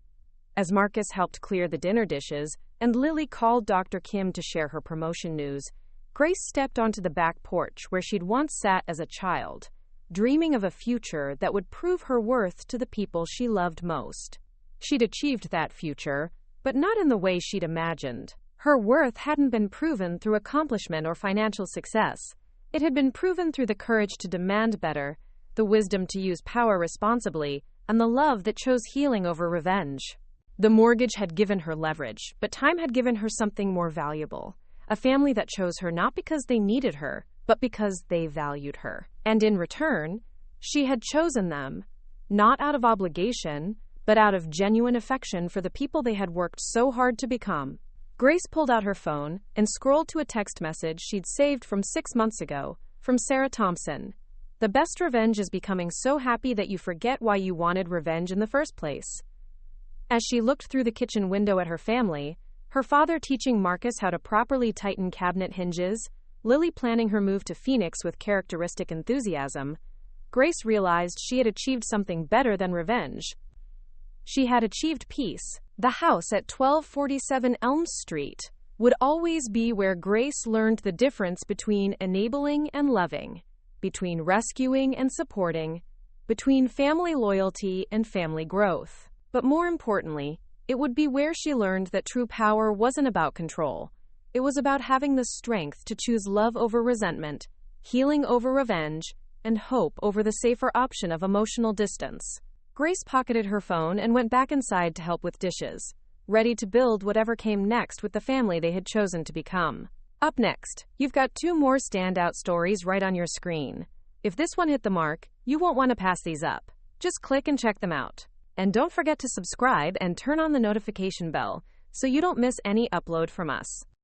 As Marcus helped clear the dinner dishes, and Lily called Dr. Kim to share her promotion news, Grace stepped onto the back porch where she'd once sat as a child, dreaming of a future that would prove her worth to the people she loved most. She'd achieved that future, but not in the way she'd imagined. Her worth hadn't been proven through accomplishment or financial success. It had been proven through the courage to demand better, the wisdom to use power responsibly, and the love that chose healing over revenge. The mortgage had given her leverage, but time had given her something more valuable. A family that chose her not because they needed her, but because they valued her. And in return, she had chosen them, not out of obligation, but out of genuine affection for the people they had worked so hard to become. Grace pulled out her phone and scrolled to a text message she'd saved from 6 months ago, from Sarah Thompson. The best revenge is becoming so happy that you forget why you wanted revenge in the first place. As she looked through the kitchen window at her family, her father teaching Marcus how to properly tighten cabinet hinges, Lily planning her move to Phoenix with characteristic enthusiasm, Grace realized she had achieved something better than revenge. She had achieved peace. The house at 1247 Elm Street would always be where Grace learned the difference between enabling and loving, between rescuing and supporting, between family loyalty and family growth. But more importantly, it would be where she learned that true power wasn't about control. It was about having the strength to choose love over resentment, healing over revenge, and hope over the safer option of emotional distance. Grace pocketed her phone and went back inside to help with dishes, ready to build whatever came next with the family they had chosen to become. Up next, you've got 2 more standout stories right on your screen. If this one hit the mark, you won't want to pass these up. Just click and check them out. And don't forget to subscribe and turn on the notification bell so you don't miss any upload from us.